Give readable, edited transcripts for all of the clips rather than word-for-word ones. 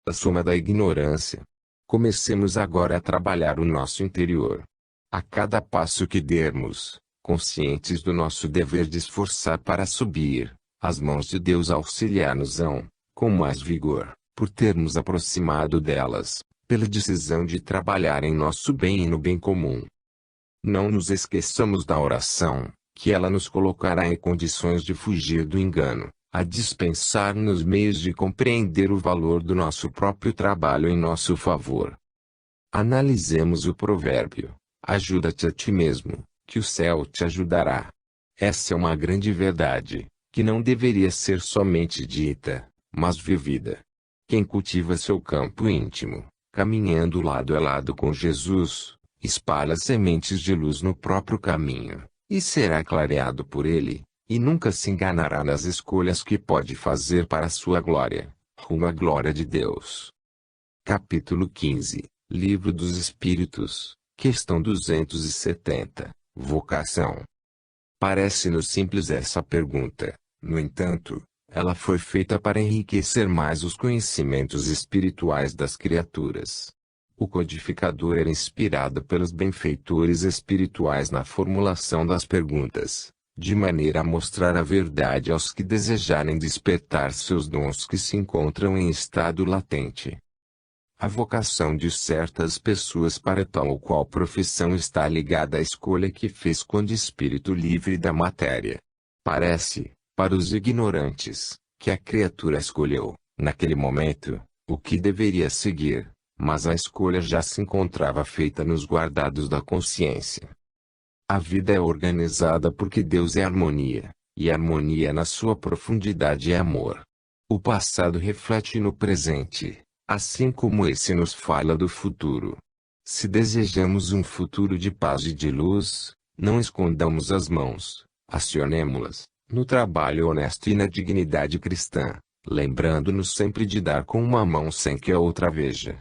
a soma da ignorância. Comecemos agora a trabalhar o nosso interior. A cada passo que dermos, conscientes do nosso dever de esforçar para subir, as mãos de Deus auxiliar-nos-ão, com mais vigor, por termos aproximado delas, pela decisão de trabalhar em nosso bem e no bem comum. Não nos esqueçamos da oração, que ela nos colocará em condições de fugir do engano, a dispensar-nos meios de compreender o valor do nosso próprio trabalho em nosso favor. Analisemos o provérbio: ajuda-te a ti mesmo, que o céu te ajudará. Essa é uma grande verdade, que não deveria ser somente dita, mas vivida. Quem cultiva seu campo íntimo, caminhando lado a lado com Jesus, espalha sementes de luz no próprio caminho, e será clareado por ele, e nunca se enganará nas escolhas que pode fazer para a sua glória, rumo à glória de Deus. Capítulo 15, Livro dos Espíritos, questão 270, Vocação. Parece-nos simples essa pergunta, no entanto, ela foi feita para enriquecer mais os conhecimentos espirituais das criaturas. O codificador era inspirado pelos benfeitores espirituais na formulação das perguntas, de maneira a mostrar a verdade aos que desejarem despertar seus dons que se encontram em estado latente. A vocação de certas pessoas para tal ou qual profissão está ligada à escolha que fez quando espírito livre da matéria. Parece, para os ignorantes, que a criatura escolheu, naquele momento, o que deveria seguir, mas a escolha já se encontrava feita nos guardados da consciência. A vida é organizada porque Deus é harmonia, e harmonia na sua profundidade é amor. O passado reflete no presente, assim como esse nos fala do futuro. Se desejamos um futuro de paz e de luz, não escondamos as mãos, acionemo-las, no trabalho honesto e na dignidade cristã, lembrando-nos sempre de dar com uma mão sem que a outra veja.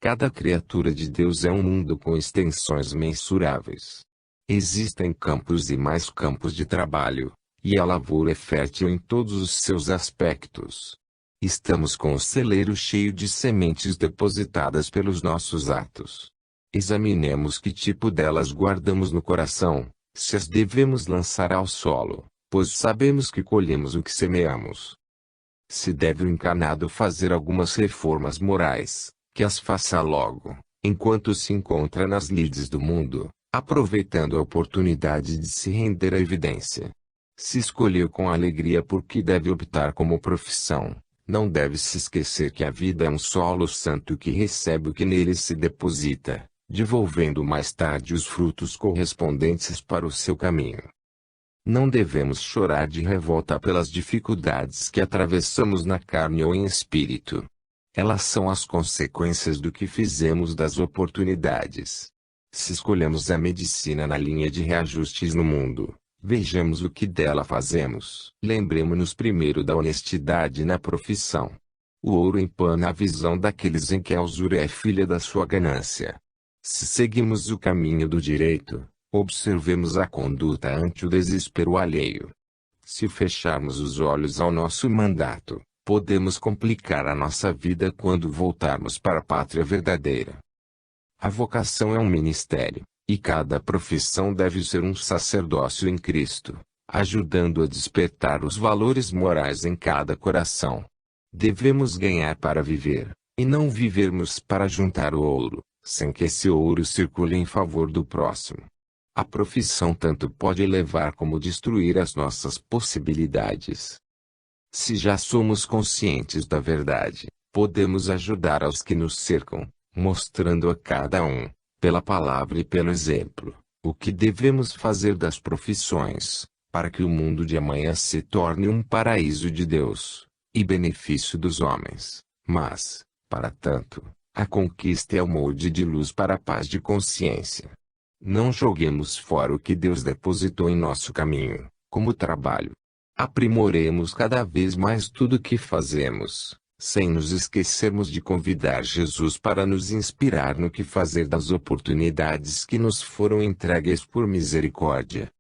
Cada criatura de Deus é um mundo com extensões mensuráveis. Existem campos e mais campos de trabalho, e a lavoura é fértil em todos os seus aspectos. Estamos com o celeiro cheio de sementes depositadas pelos nossos atos. Examinemos que tipo delas guardamos no coração, se as devemos lançar ao solo, pois sabemos que colhemos o que semeamos. Se deve o encarnado fazer algumas reformas morais, que as faça logo, enquanto se encontra nas lides do mundo, aproveitando a oportunidade de se render à evidência. Se escolheu com alegria porque deve optar como profissão, não deve se esquecer que a vida é um solo santo que recebe o que nele se deposita, devolvendo mais tarde os frutos correspondentes para o seu caminho. Não devemos chorar de revolta pelas dificuldades que atravessamos na carne ou em espírito. Elas são as consequências do que fizemos das oportunidades. Se escolhemos a medicina na linha de reajustes no mundo, vejamos o que dela fazemos. Lembremos-nos primeiro da honestidade na profissão. O ouro empana a visão daqueles em que a usura é filha da sua ganância. Se seguimos o caminho do direito, observemos a conduta ante o desespero alheio. Se fecharmos os olhos ao nosso mandato, podemos complicar a nossa vida quando voltarmos para a pátria verdadeira. A vocação é um ministério, e cada profissão deve ser um sacerdócio em Cristo, ajudando a despertar os valores morais em cada coração. Devemos ganhar para viver, e não vivermos para juntar o ouro, sem que esse ouro circule em favor do próximo. A profissão tanto pode elevar como destruir as nossas possibilidades. Se já somos conscientes da verdade, podemos ajudar aos que nos cercam, mostrando a cada um, pela palavra e pelo exemplo, o que devemos fazer das profissões, para que o mundo de amanhã se torne um paraíso de Deus, e benefício dos homens. Mas, para tanto, a conquista é o molde de luz para a paz de consciência. Não joguemos fora o que Deus depositou em nosso caminho, como trabalho. Aprimoremos cada vez mais tudo o que fazemos, sem nos esquecermos de convidar Jesus para nos inspirar no que fazer das oportunidades que nos foram entregues por misericórdia.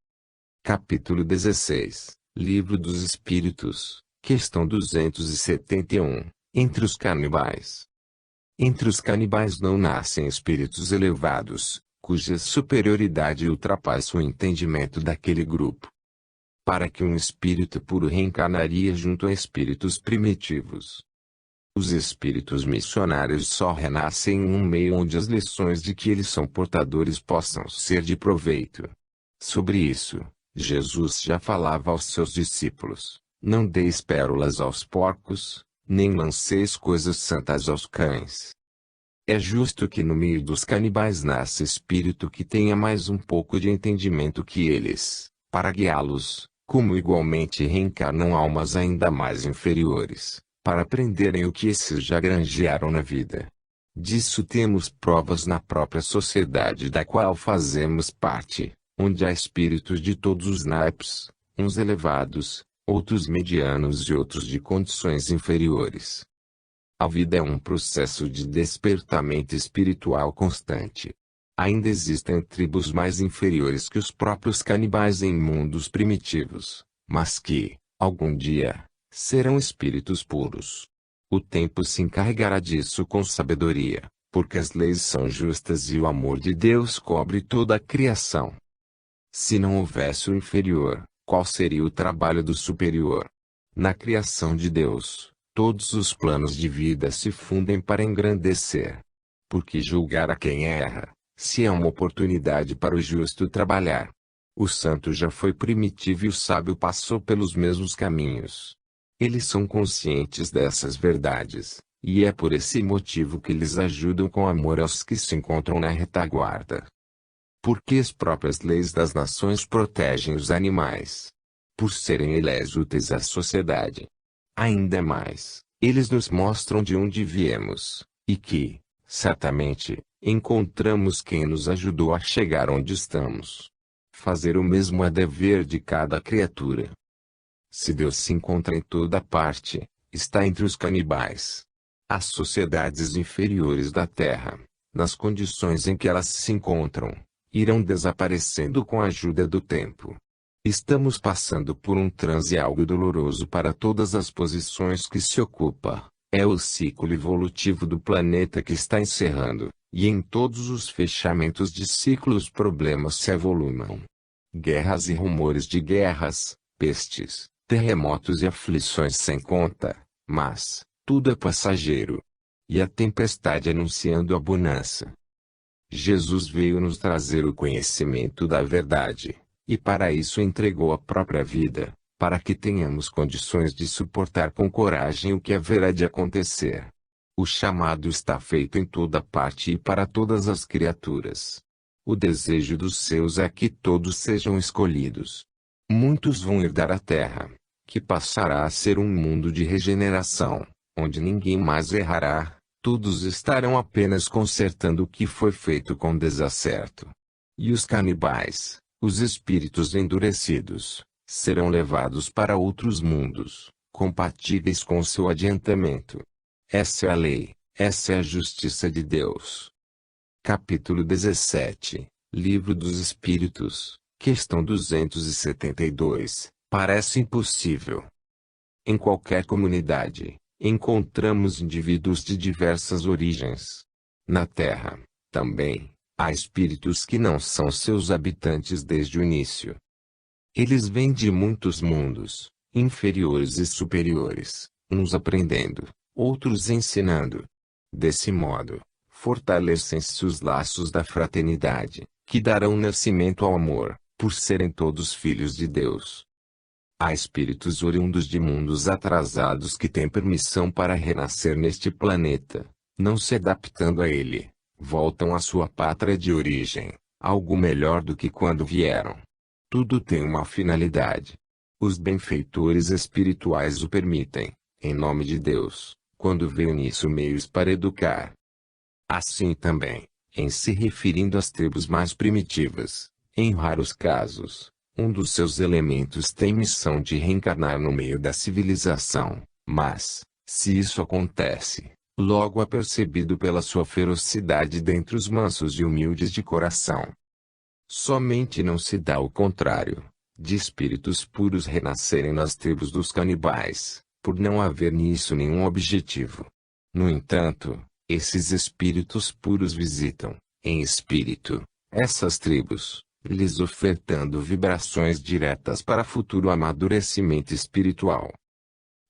Capítulo 16, Livro dos Espíritos, questão 271, Entre os canibais. Entre os canibais não nascem espíritos elevados, cuja superioridade ultrapassa o entendimento daquele grupo. Para que um espírito puro reencarnaria junto a espíritos primitivos. Os espíritos missionários só renascem em um meio onde as lições de que eles são portadores possam ser de proveito. Sobre isso, Jesus já falava aos seus discípulos: não deis pérolas aos porcos, nem lanceis coisas santas aos cães. É justo que no meio dos canibais nasça espírito que tenha mais um pouco de entendimento que eles, para guiá-los, como igualmente reencarnam almas ainda mais inferiores, para aprenderem o que esses já granjearam na vida. Disso temos provas na própria sociedade da qual fazemos parte, onde há espíritos de todos os naipes, uns elevados, outros medianos e outros de condições inferiores. A vida é um processo de despertamento espiritual constante. Ainda existem tribos mais inferiores que os próprios canibais em mundos primitivos, mas que, algum dia, serão espíritos puros. O tempo se encarregará disso com sabedoria, porque as leis são justas e o amor de Deus cobre toda a criação. Se não houvesse o inferior, qual seria o trabalho do superior? Na criação de Deus, todos os planos de vida se fundem para engrandecer. Porque julgar a quem erra, se é uma oportunidade para o justo trabalhar? O santo já foi primitivo e o sábio passou pelos mesmos caminhos. Eles são conscientes dessas verdades, e é por esse motivo que eles ajudam com amor aos que se encontram na retaguarda. Porque as próprias leis das nações protegem os animais. Por serem eles úteis à sociedade. Ainda mais, eles nos mostram de onde viemos, e que, certamente, encontramos quem nos ajudou a chegar onde estamos. Fazer o mesmo é dever de cada criatura. Se Deus se encontra em toda parte, está entre os canibais. As sociedades inferiores da Terra, nas condições em que elas se encontram, irão desaparecendo com a ajuda do tempo. Estamos passando por um transe algo doloroso para todas as posições que se ocupa. É o ciclo evolutivo do planeta que está encerrando, e em todos os fechamentos de ciclo os problemas se avolumam. Guerras e rumores de guerras, pestes, terremotos e aflições sem conta, mas tudo é passageiro. E a tempestade anunciando a bonança. Jesus veio nos trazer o conhecimento da verdade, e para isso entregou a própria vida, para que tenhamos condições de suportar com coragem o que haverá de acontecer. O chamado está feito em toda parte e para todas as criaturas. O desejo dos seus é que todos sejam escolhidos. Muitos vão herdar a terra, que passará a ser um mundo de regeneração, onde ninguém mais errará, todos estarão apenas consertando o que foi feito com desacerto. E os canibais, os espíritos endurecidos, serão levados para outros mundos, compatíveis com seu adiantamento. Essa é a lei, essa é a justiça de Deus. Capítulo 17, Livro dos Espíritos, questão 272, parece impossível. Em qualquer comunidade, encontramos indivíduos de diversas origens. Na Terra, também, há espíritos que não são seus habitantes desde o início. Eles vêm de muitos mundos, inferiores e superiores, uns aprendendo, outros ensinando. Desse modo, fortalecem-se os laços da fraternidade, que darão nascimento ao amor, por serem todos filhos de Deus. Há espíritos oriundos de mundos atrasados que têm permissão para renascer neste planeta, não se adaptando a ele, voltam à sua pátria de origem, algo melhor do que quando vieram. Tudo tem uma finalidade. Os benfeitores espirituais o permitem, em nome de Deus, quando veem nisso meios para educar. Assim também, em se referindo às tribos mais primitivas, em raros casos, um dos seus elementos tem missão de reencarnar no meio da civilização, mas, se isso acontece, logo é percebido pela sua ferocidade dentre os mansos e humildes de coração. Somente não se dá o contrário, de espíritos puros renascerem nas tribos dos canibais, por não haver nisso nenhum objetivo. No entanto, esses espíritos puros visitam, em espírito, essas tribos, lhes ofertando vibrações diretas para futuro amadurecimento espiritual.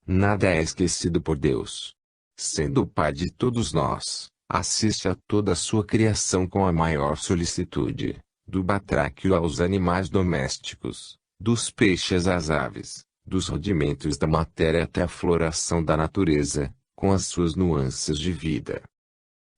Nada é esquecido por Deus. Sendo o Pai de todos nós, assiste a toda a sua criação com a maior solicitude, do batráquio aos animais domésticos, dos peixes às aves, dos rudimentos da matéria até a floração da natureza, com as suas nuances de vida.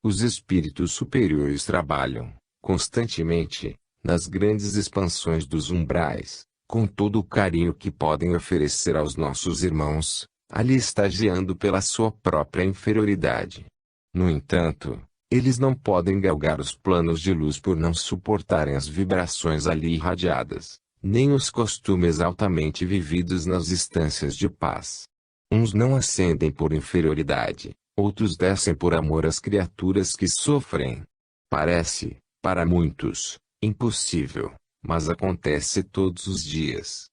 Os espíritos superiores trabalham, constantemente, nas grandes expansões dos umbrais, com todo o carinho que podem oferecer aos nossos irmãos, ali estagiando pela sua própria inferioridade. No entanto, eles não podem galgar os planos de luz por não suportarem as vibrações ali irradiadas, nem os costumes altamente vividos nas instâncias de paz. Uns não ascendem por inferioridade, outros descem por amor às criaturas que sofrem. Parece, para muitos, impossível, mas acontece todos os dias.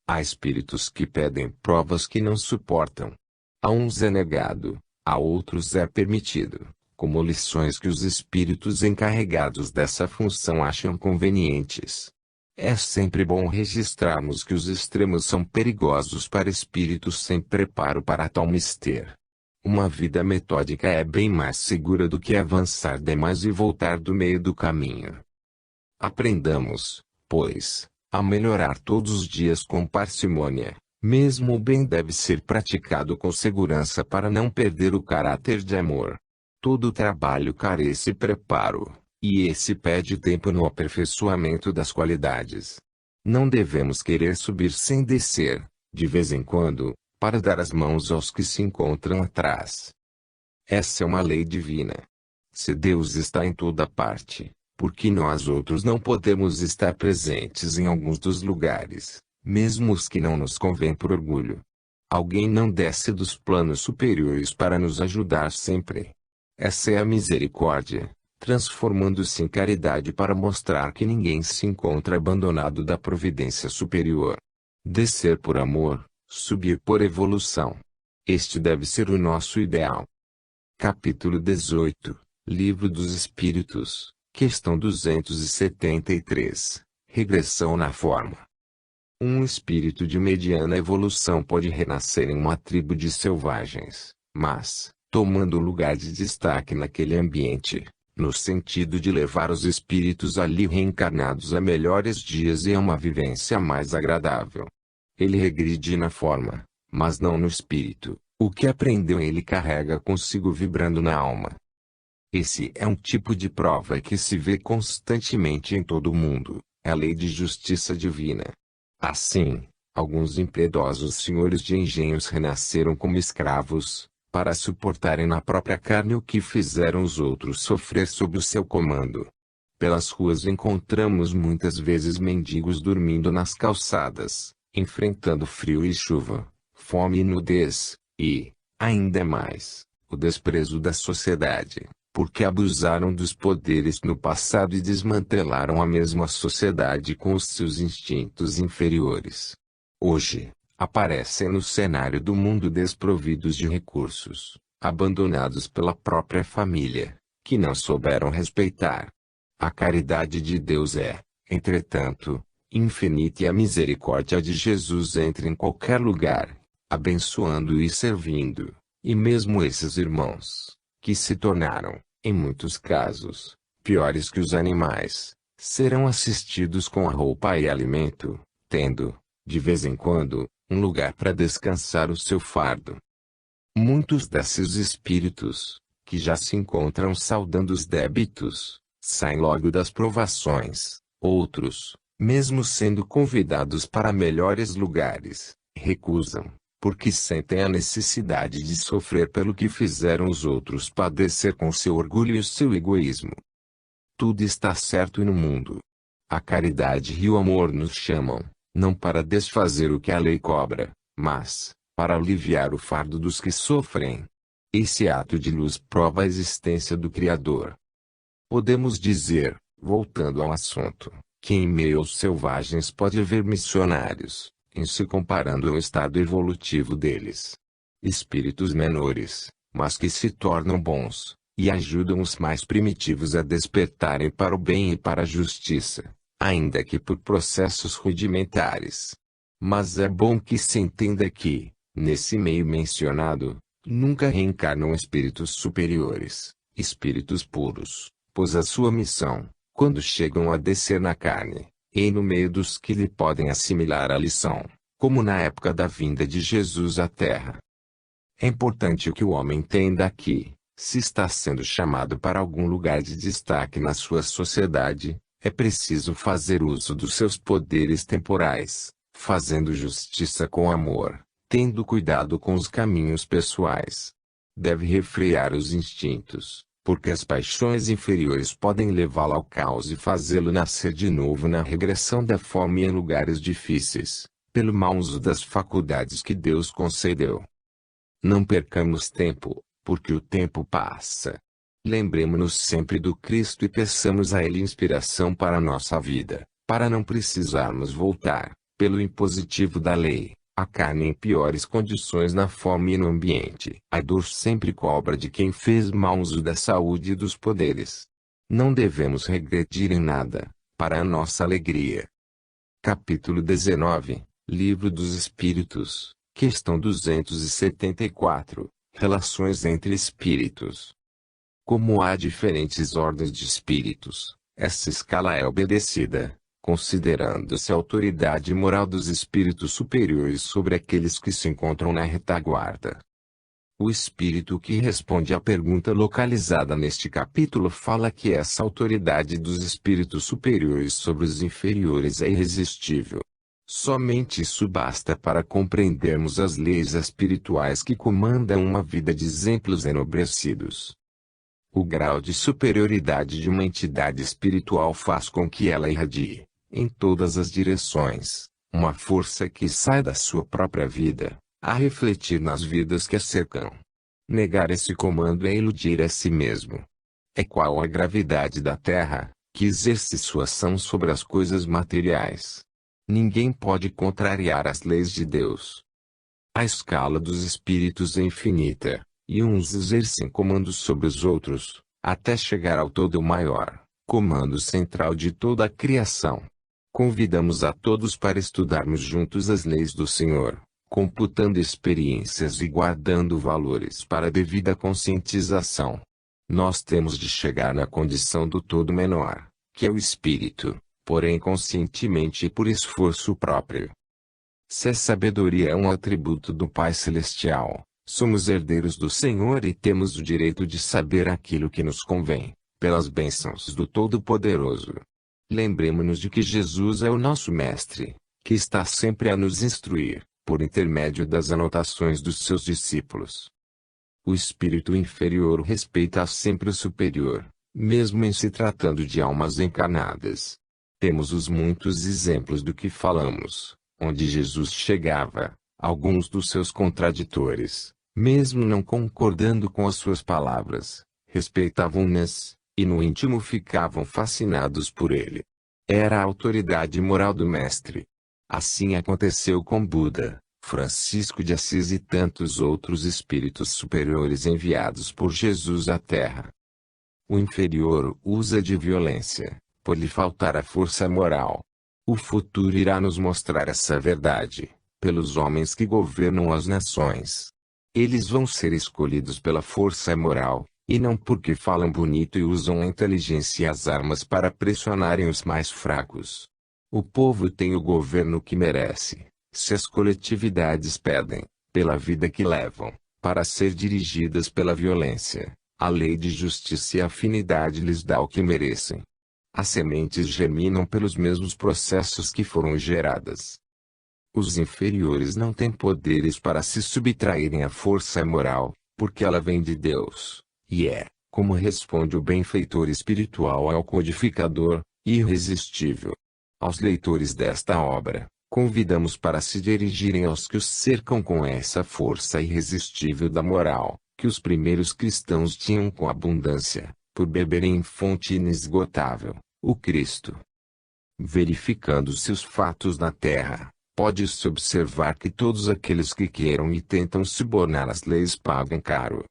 Há espíritos que pedem provas que não suportam. A uns é negado, a outros é permitido, como lições que os espíritos encarregados dessa função acham convenientes. É sempre bom registrarmos que os extremos são perigosos para espíritos sem preparo para tal mister. Uma vida metódica é bem mais segura do que avançar demais e voltar do meio do caminho. Aprendamos, pois, a melhorar todos os dias com parcimônia. Mesmo o bem deve ser praticado com segurança para não perder o caráter de amor. Todo trabalho carece preparo, e esse pede tempo no aperfeiçoamento das qualidades. Não devemos querer subir sem descer, de vez em quando, para dar as mãos aos que se encontram atrás. Essa é uma lei divina. Se Deus está em toda parte, por que nós outros não podemos estar presentes em alguns dos lugares, mesmo os que não nos convêm por orgulho? Alguém não desce dos planos superiores para nos ajudar sempre. Essa é a misericórdia, transformando-se em caridade para mostrar que ninguém se encontra abandonado da providência superior. Descer por amor, subir por evolução. Este deve ser o nosso ideal. Capítulo 18, Livro dos Espíritos, questão 273, Regressão na forma. Um espírito de mediana evolução pode renascer em uma tribo de selvagens, mas, tomando lugar de destaque naquele ambiente, no sentido de levar os espíritos ali reencarnados a melhores dias e a uma vivência mais agradável. Ele regride na forma, mas não no espírito. O que aprendeu ele carrega consigo vibrando na alma. Esse é um tipo de prova que se vê constantemente em todo o mundo, é a lei de justiça divina. Assim, alguns impiedosos senhores de engenhos renasceram como escravos, para suportarem na própria carne o que fizeram os outros sofrer sob o seu comando. Pelas ruas encontramos muitas vezes mendigos dormindo nas calçadas, enfrentando frio e chuva, fome e nudez, e, ainda mais, o desprezo da sociedade, porque abusaram dos poderes no passado e desmantelaram a mesma sociedade com os seus instintos inferiores. Hoje, aparecem no cenário do mundo desprovidos de recursos, abandonados pela própria família, que não souberam respeitar. A caridade de Deus é, entretanto, infinita e a misericórdia de Jesus entra em qualquer lugar, abençoando e servindo, e mesmo esses irmãos, que se tornaram, em muitos casos, piores que os animais, serão assistidos com a roupa e alimento, tendo, de vez em quando, um lugar para descansar o seu fardo. Muitos desses espíritos, que já se encontram saldando os débitos, saem logo das provações. Outros, mesmo sendo convidados para melhores lugares, recusam, porque sentem a necessidade de sofrer pelo que fizeram os outros padecer com seu orgulho e o seu egoísmo. Tudo está certo no mundo. A caridade e o amor nos chamam, não para desfazer o que a lei cobra, mas, para aliviar o fardo dos que sofrem. Esse ato de luz prova a existência do Criador. Podemos dizer, voltando ao assunto, que em meio aos selvagens pode haver missionários, em se comparando ao estado evolutivo deles. espíritos menores, mas que se tornam bons, e ajudam os mais primitivos a despertarem para o bem e para a justiça, ainda que por processos rudimentares. Mas é bom que se entenda que, nesse meio mencionado, nunca reencarnam espíritos superiores, espíritos puros, pois a sua missão, quando chegam a descer na carne, é no meio dos que lhe podem assimilar a lição, como na época da vinda de Jesus à Terra. É importante que o homem entenda que, se está sendo chamado para algum lugar de destaque na sua sociedade, é preciso fazer uso dos seus poderes temporais, fazendo justiça com amor, tendo cuidado com os caminhos pessoais. Deve refrear os instintos, porque as paixões inferiores podem levá-lo ao caos e fazê-lo nascer de novo na regressão da fome em lugares difíceis, pelo mau uso das faculdades que Deus concedeu. Não percamos tempo, porque o tempo passa. Lembremos-nos sempre do Cristo e peçamos a Ele inspiração para a nossa vida, para não precisarmos voltar, pelo impositivo da lei, a carne em piores condições na fome e no ambiente. A dor sempre cobra de quem fez mau uso da saúde e dos poderes. Não devemos regredir em nada, para a nossa alegria. Capítulo 19, Livro dos Espíritos, questão 274, Relações entre Espíritos. Como há diferentes ordens de espíritos, essa escala é obedecida, considerando-se a autoridade moral dos espíritos superiores sobre aqueles que se encontram na retaguarda. O espírito que responde à pergunta localizada neste capítulo fala que essa autoridade dos espíritos superiores sobre os inferiores é irresistível. Somente isso basta para compreendermos as leis espirituais que comandam uma vida de exemplos enobrecidos. O grau de superioridade de uma entidade espiritual faz com que ela irradie, em todas as direções, uma força que sai da sua própria vida, a refletir nas vidas que a cercam. Negar esse comando é iludir a si mesmo. É qual a gravidade da Terra, que exerce sua ação sobre as coisas materiais. Ninguém pode contrariar as leis de Deus. A escala dos espíritos é infinita, e uns exercem comando sobre os outros, até chegar ao todo maior, comando central de toda a criação. Convidamos a todos para estudarmos juntos as leis do Senhor, computando experiências e guardando valores para a devida conscientização. Nós temos de chegar na condição do todo menor, que é o espírito, porém conscientemente e por esforço próprio. Se a sabedoria é um atributo do Pai Celestial, somos herdeiros do Senhor e temos o direito de saber aquilo que nos convém, pelas bênçãos do Todo-Poderoso. Lembremos-nos de que Jesus é o nosso Mestre, que está sempre a nos instruir, por intermédio das anotações dos seus discípulos. O espírito inferior respeita sempre o superior, mesmo em se tratando de almas encarnadas. Temos os muitos exemplos do que falamos, onde Jesus chegava, alguns dos seus contraditores, mesmo não concordando com as suas palavras, respeitavam-nas, e no íntimo ficavam fascinados por ele. Era a autoridade moral do Mestre. Assim aconteceu com Buda, Francisco de Assis e tantos outros espíritos superiores enviados por Jesus à Terra. O inferior usa de violência, por lhe faltar a força moral. O futuro irá nos mostrar essa verdade, pelos homens que governam as nações. Eles vão ser escolhidos pela força moral, e não porque falam bonito e usam a inteligência e as armas para pressionarem os mais fracos. O povo tem o governo que merece, se as coletividades pedem, pela vida que levam, para ser dirigidas pela violência. A lei de justiça e afinidade lhes dá o que merecem. As sementes germinam pelos mesmos processos que foram geradas. Os inferiores não têm poderes para se subtraírem à força moral, porque ela vem de Deus, e é, como responde o benfeitor espiritual ao codificador, irresistível. Aos leitores desta obra, convidamos para se dirigirem aos que os cercam com essa força irresistível da moral, que os primeiros cristãos tinham com abundância, por beberem em fonte inesgotável, o Cristo. Verificando-se os fatos na terra, pode-se observar que todos aqueles que queiram e tentam subornar as leis pagam caro.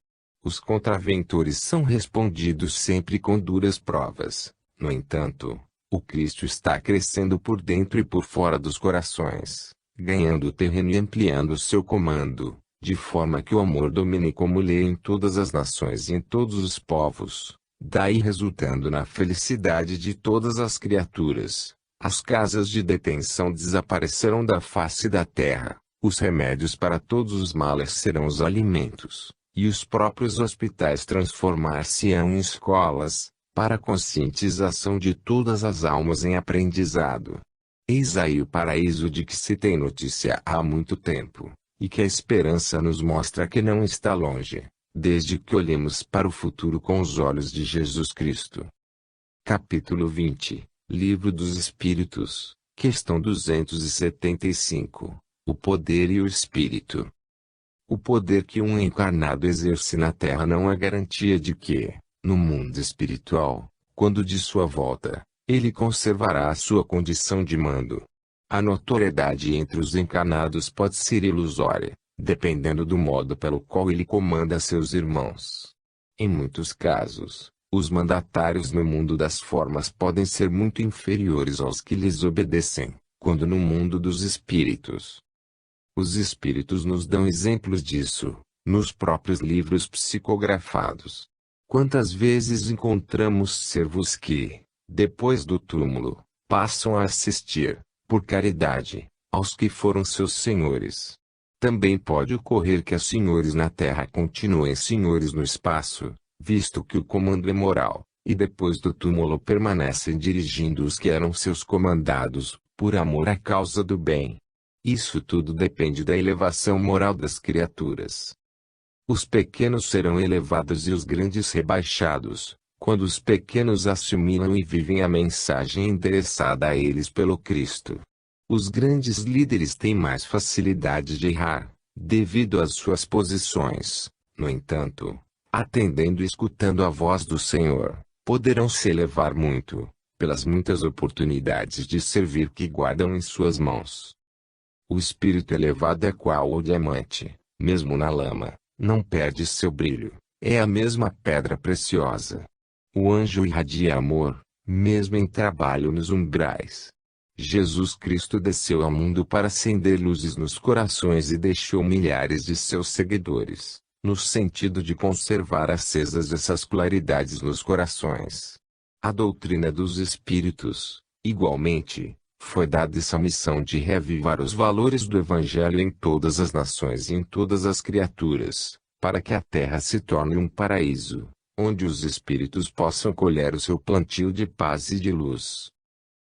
Os contraventores são respondidos sempre com duras provas. No entanto, o Cristo está crescendo por dentro e por fora dos corações, ganhando terreno e ampliando seu comando, de forma que o amor domine como lei em todas as nações e em todos os povos, daí resultando na felicidade de todas as criaturas. As casas de detenção desaparecerão da face da terra, os remédios para todos os males serão os alimentos, e os próprios hospitais transformar-se-ão em escolas, para a conscientização de todas as almas em aprendizado. Eis aí o paraíso de que se tem notícia há muito tempo, e que a esperança nos mostra que não está longe, desde que olhemos para o futuro com os olhos de Jesus Cristo. Capítulo 20, Livro dos Espíritos, questão 275, o poder e o espírito. O poder que um encarnado exerce na Terra não é garantia de que, no mundo espiritual, quando de sua volta, ele conservará a sua condição de mando. A notoriedade entre os encarnados pode ser ilusória, dependendo do modo pelo qual ele comanda seus irmãos. Em muitos casos, os mandatários no mundo das formas podem ser muito inferiores aos que lhes obedecem, quando no mundo dos espíritos. Os espíritos nos dão exemplos disso, nos próprios livros psicografados. Quantas vezes encontramos servos que, depois do túmulo, passam a assistir, por caridade, aos que foram seus senhores. Também pode ocorrer que os senhores na terra continuem senhores no espaço, visto que o comando é moral, e depois do túmulo permanecem dirigindo os que eram seus comandados, por amor à causa do bem. Isso tudo depende da elevação moral das criaturas. Os pequenos serão elevados e os grandes rebaixados, quando os pequenos assimilam e vivem a mensagem endereçada a eles pelo Cristo. Os grandes líderes têm mais facilidade de errar, devido às suas posições. No entanto, atendendo e escutando a voz do Senhor, poderão se elevar muito, pelas muitas oportunidades de servir que guardam em suas mãos. O espírito elevado é qual o diamante, mesmo na lama, não perde seu brilho, é a mesma pedra preciosa. O anjo irradia amor, mesmo em trabalho nos umbrais. Jesus Cristo desceu ao mundo para acender luzes nos corações e deixou milhares de seus seguidores, no sentido de conservar acesas essas claridades nos corações. A doutrina dos espíritos, igualmente, foi dada essa missão de reavivar os valores do Evangelho em todas as nações e em todas as criaturas, para que a terra se torne um paraíso, onde os espíritos possam colher o seu plantio de paz e de luz.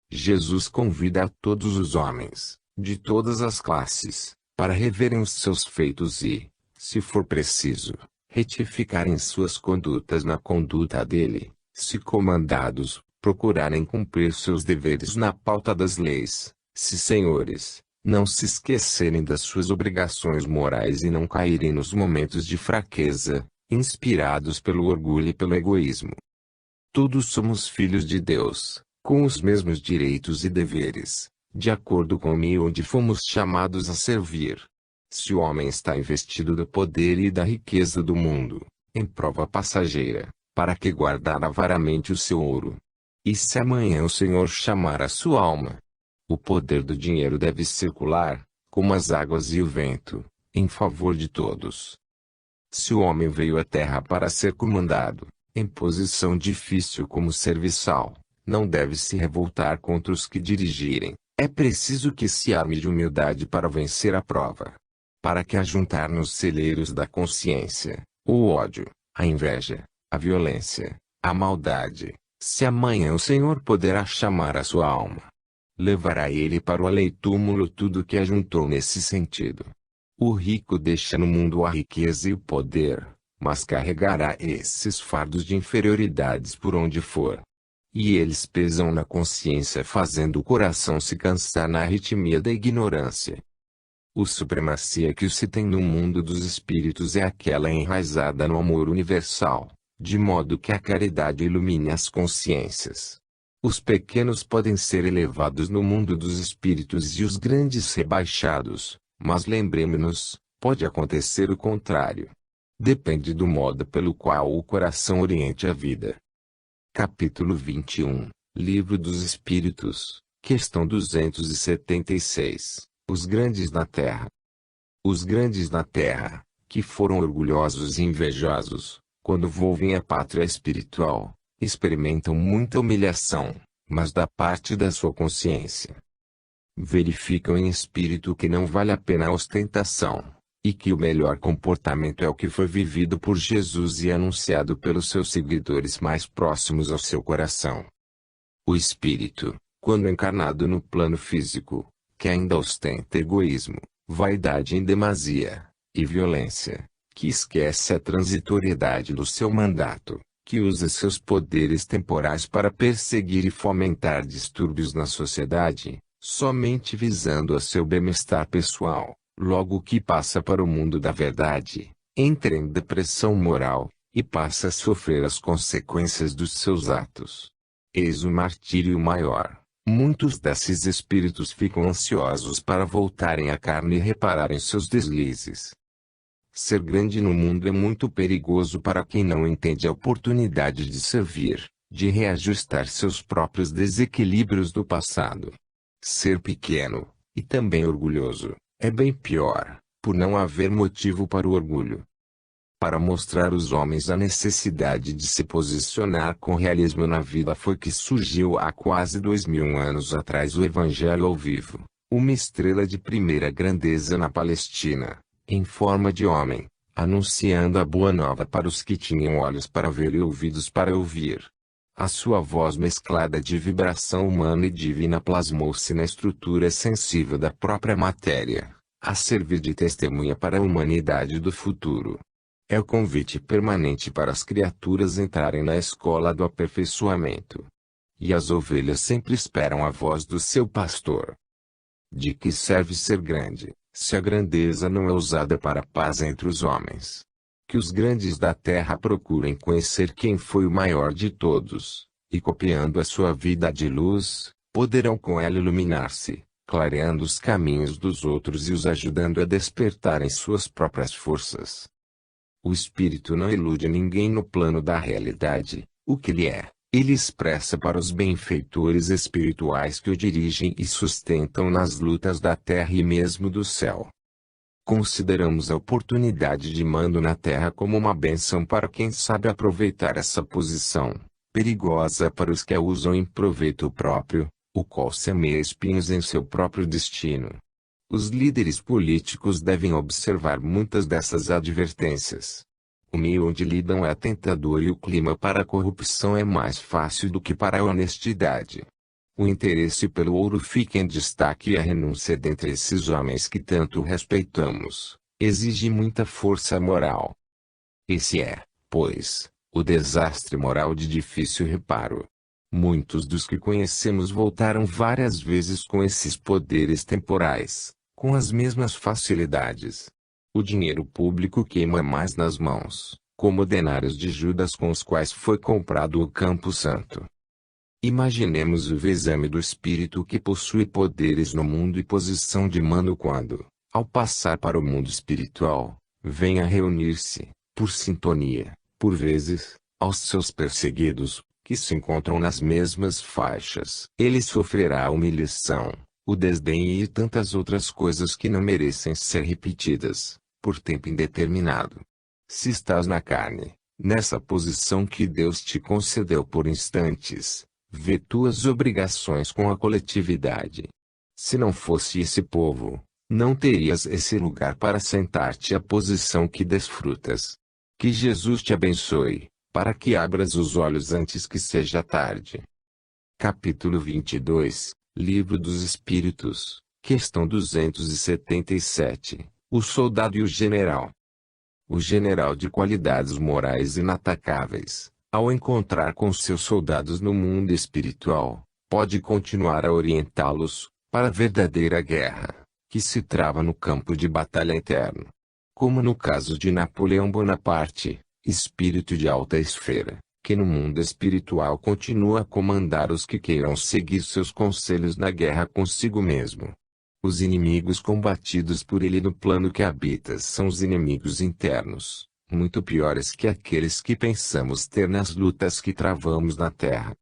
Jesus convida a todos os homens, de todas as classes, para reverem os seus feitos e, se for preciso, retificarem suas condutas na conduta dele, se comandados, procurarem cumprir seus deveres na pauta das leis, se senhores, não se esquecerem das suas obrigações morais e não caírem nos momentos de fraqueza, inspirados pelo orgulho e pelo egoísmo. Todos somos filhos de Deus, com os mesmos direitos e deveres, de acordo com o meio onde fomos chamados a servir. Se o homem está investido do poder e da riqueza do mundo, em prova passageira, para que guardar avaramente o seu ouro? E se amanhã o Senhor chamar a sua alma? O poder do dinheiro deve circular, como as águas e o vento, em favor de todos. Se o homem veio à terra para ser comandado, em posição difícil como serviçal, não deve se revoltar contra os que dirigirem. É preciso que se arme de humildade para vencer a prova. Para que ajuntar nos celeiros da consciência, o ódio, a inveja, a violência, a maldade, se amanhã o Senhor poderá chamar a sua alma, levará ele para o além-túmulo tudo que ajuntou nesse sentido. O rico deixa no mundo a riqueza e o poder, mas carregará esses fardos de inferioridades por onde for. E eles pesam na consciência fazendo o coração se cansar na arritmia da ignorância. A supremacia que se tem no mundo dos espíritos é aquela enraizada no amor universal, de modo que a caridade ilumine as consciências. Os pequenos podem ser elevados no mundo dos espíritos e os grandes rebaixados, mas lembremos-nos, pode acontecer o contrário. Depende do modo pelo qual o coração oriente a vida. Capítulo 21, Livro dos Espíritos, questão 276. Os grandes na terra. Os grandes na terra, que foram orgulhosos e invejosos, quando volvem à pátria espiritual, experimentam muita humilhação, mas da parte da sua consciência. Verificam em espírito que não vale a pena a ostentação, e que o melhor comportamento é o que foi vivido por Jesus e anunciado pelos seus seguidores mais próximos ao seu coração. O espírito, quando encarnado no plano físico, que ainda ostenta egoísmo, vaidade em demasia, e violência, que esquece a transitoriedade do seu mandato, que usa seus poderes temporais para perseguir e fomentar distúrbios na sociedade, somente visando a seu bem-estar pessoal, logo que passa para o mundo da verdade, entra em depressão moral, e passa a sofrer as consequências dos seus atos. Eis o martírio maior. Muitos desses espíritos ficam ansiosos para voltarem à carne e repararem seus deslizes. Ser grande no mundo é muito perigoso para quem não entende a oportunidade de servir, de reajustar seus próprios desequilíbrios do passado. Ser pequeno, e também orgulhoso, é bem pior, por não haver motivo para o orgulho. Para mostrar aos homens a necessidade de se posicionar com realismo na vida foi que surgiu há quase 2000 anos atrás o Evangelho ao vivo, uma estrela de primeira grandeza na Palestina, em forma de homem, anunciando a boa nova para os que tinham olhos para ver e ouvidos para ouvir. A sua voz mesclada de vibração humana e divina plasmou-se na estrutura sensível da própria matéria, a servir de testemunha para a humanidade do futuro. É o convite permanente para as criaturas entrarem na escola do aperfeiçoamento. E as ovelhas sempre esperam a voz do seu pastor. De que serve ser grande, se a grandeza não é usada para a paz entre os homens? Que os grandes da terra procurem conhecer quem foi o maior de todos, e copiando a sua vida de luz, poderão com ela iluminar-se, clareando os caminhos dos outros e os ajudando a despertarem suas próprias forças. O espírito não ilude ninguém no plano da realidade. O que ele é, ele expressa para os benfeitores espirituais que o dirigem e sustentam nas lutas da terra e mesmo do céu. Consideramos a oportunidade de mando na terra como uma bênção para quem sabe aproveitar essa posição, perigosa para os que a usam em proveito próprio, o qual semeia espinhos em seu próprio destino. Os líderes políticos devem observar muitas dessas advertências. O meio onde lidam é tentador e o clima para a corrupção é mais fácil do que para a honestidade. O interesse pelo ouro fica em destaque e a renúncia dentre esses homens que tanto respeitamos, exige muita força moral. Esse é, pois, o desastre moral de difícil reparo. Muitos dos que conhecemos voltaram várias vezes com esses poderes temporais, com as mesmas facilidades. O dinheiro público queima mais nas mãos, como denários de Judas com os quais foi comprado o Campo Santo. Imaginemos o exame do espírito que possui poderes no mundo e posição de mando quando, ao passar para o mundo espiritual, vem a reunir-se, por sintonia, por vezes, aos seus perseguidos, que se encontram nas mesmas faixas. Ele sofrerá a humilhação, o desdém e tantas outras coisas que não merecem ser repetidas, por tempo indeterminado. Se estás na carne, nessa posição que Deus te concedeu por instantes, vê tuas obrigações com a coletividade. Se não fosse esse povo, não terias esse lugar para sentar-te à posição que desfrutas. Que Jesus te abençoe, para que abras os olhos antes que seja tarde. Capítulo 22, Livro dos Espíritos, questão 277, o soldado e o general. O general de qualidades morais inatacáveis, ao encontrar com seus soldados no mundo espiritual, pode continuar a orientá-los, para a verdadeira guerra, que se trava no campo de batalha interno. Como no caso de Napoleão Bonaparte, espírito de alta esfera, que no mundo espiritual continua a comandar os que queiram seguir seus conselhos na guerra consigo mesmo. Os inimigos combatidos por ele no plano que habitas são os inimigos internos, muito piores que aqueles que pensamos ter nas lutas que travamos na terra.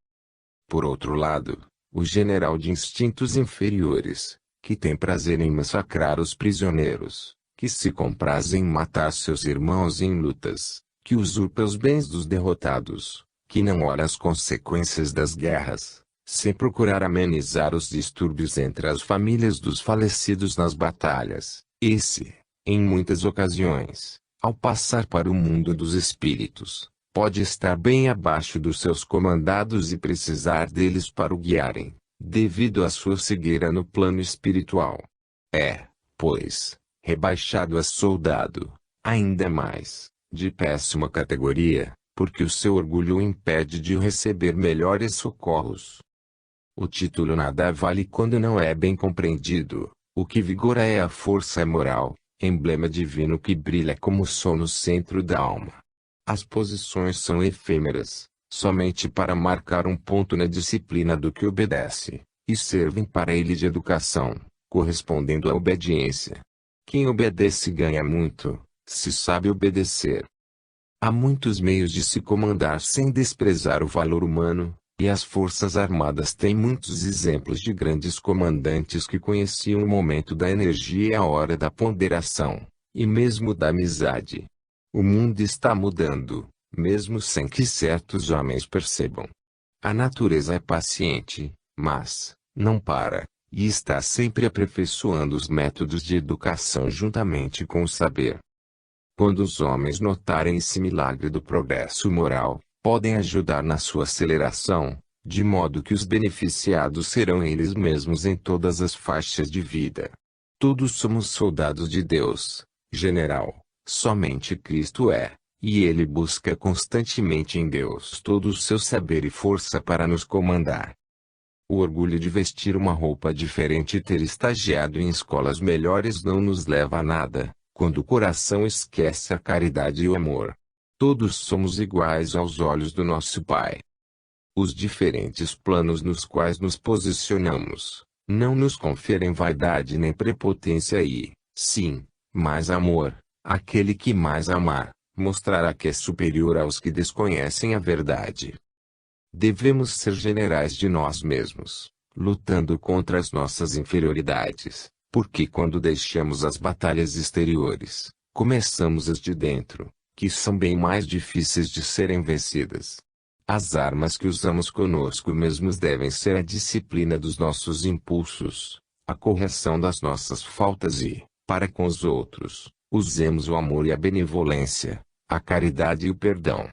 Por outro lado, o general de instintos inferiores, que tem prazer em massacrar os prisioneiros, que se compraz em matar seus irmãos em lutas, que usurpa os bens dos derrotados, que não olha as consequências das guerras, sem procurar amenizar os distúrbios entre as famílias dos falecidos nas batalhas. Esse, em muitas ocasiões, ao passar para o mundo dos espíritos, pode estar bem abaixo dos seus comandados e precisar deles para o guiarem, devido à sua cegueira no plano espiritual. É, pois, rebaixado a soldado, ainda mais, de péssima categoria, porque o seu orgulho o impede de receber melhores socorros. O título nada vale quando não é bem compreendido. O que vigora é a força moral, emblema divino que brilha como o sol no centro da alma. As posições são efêmeras, somente para marcar um ponto na disciplina do que obedece, e servem para ele de educação, correspondendo à obediência. Quem obedece ganha muito, se sabe obedecer. Há muitos meios de se comandar sem desprezar o valor humano, e as forças armadas têm muitos exemplos de grandes comandantes que conheciam o momento da energia e a hora da ponderação, e mesmo da amizade. O mundo está mudando, mesmo sem que certos homens percebam. A natureza é paciente, mas não para, e está sempre aperfeiçoando os métodos de educação juntamente com o saber. Quando os homens notarem esse milagre do progresso moral, podem ajudar na sua aceleração, de modo que os beneficiados serão eles mesmos em todas as faixas de vida. Todos somos soldados de Deus, general, somente Cristo é, e ele busca constantemente em Deus todo o seu saber e força para nos comandar. O orgulho de vestir uma roupa diferente e ter estagiado em escolas melhores não nos leva a nada, quando o coração esquece a caridade e o amor. Todos somos iguais aos olhos do nosso Pai. Os diferentes planos nos quais nos posicionamos, não nos conferem vaidade nem prepotência e, sim, mais amor. Aquele que mais amar, mostrará que é superior aos que desconhecem a verdade. Devemos ser generais de nós mesmos, lutando contra as nossas inferioridades, porque quando deixamos as batalhas exteriores, começamos as de dentro, que são bem mais difíceis de serem vencidas. As armas que usamos conosco mesmos devem ser a disciplina dos nossos impulsos, a correção das nossas faltas e, para com os outros, usemos o amor e a benevolência, a caridade e o perdão.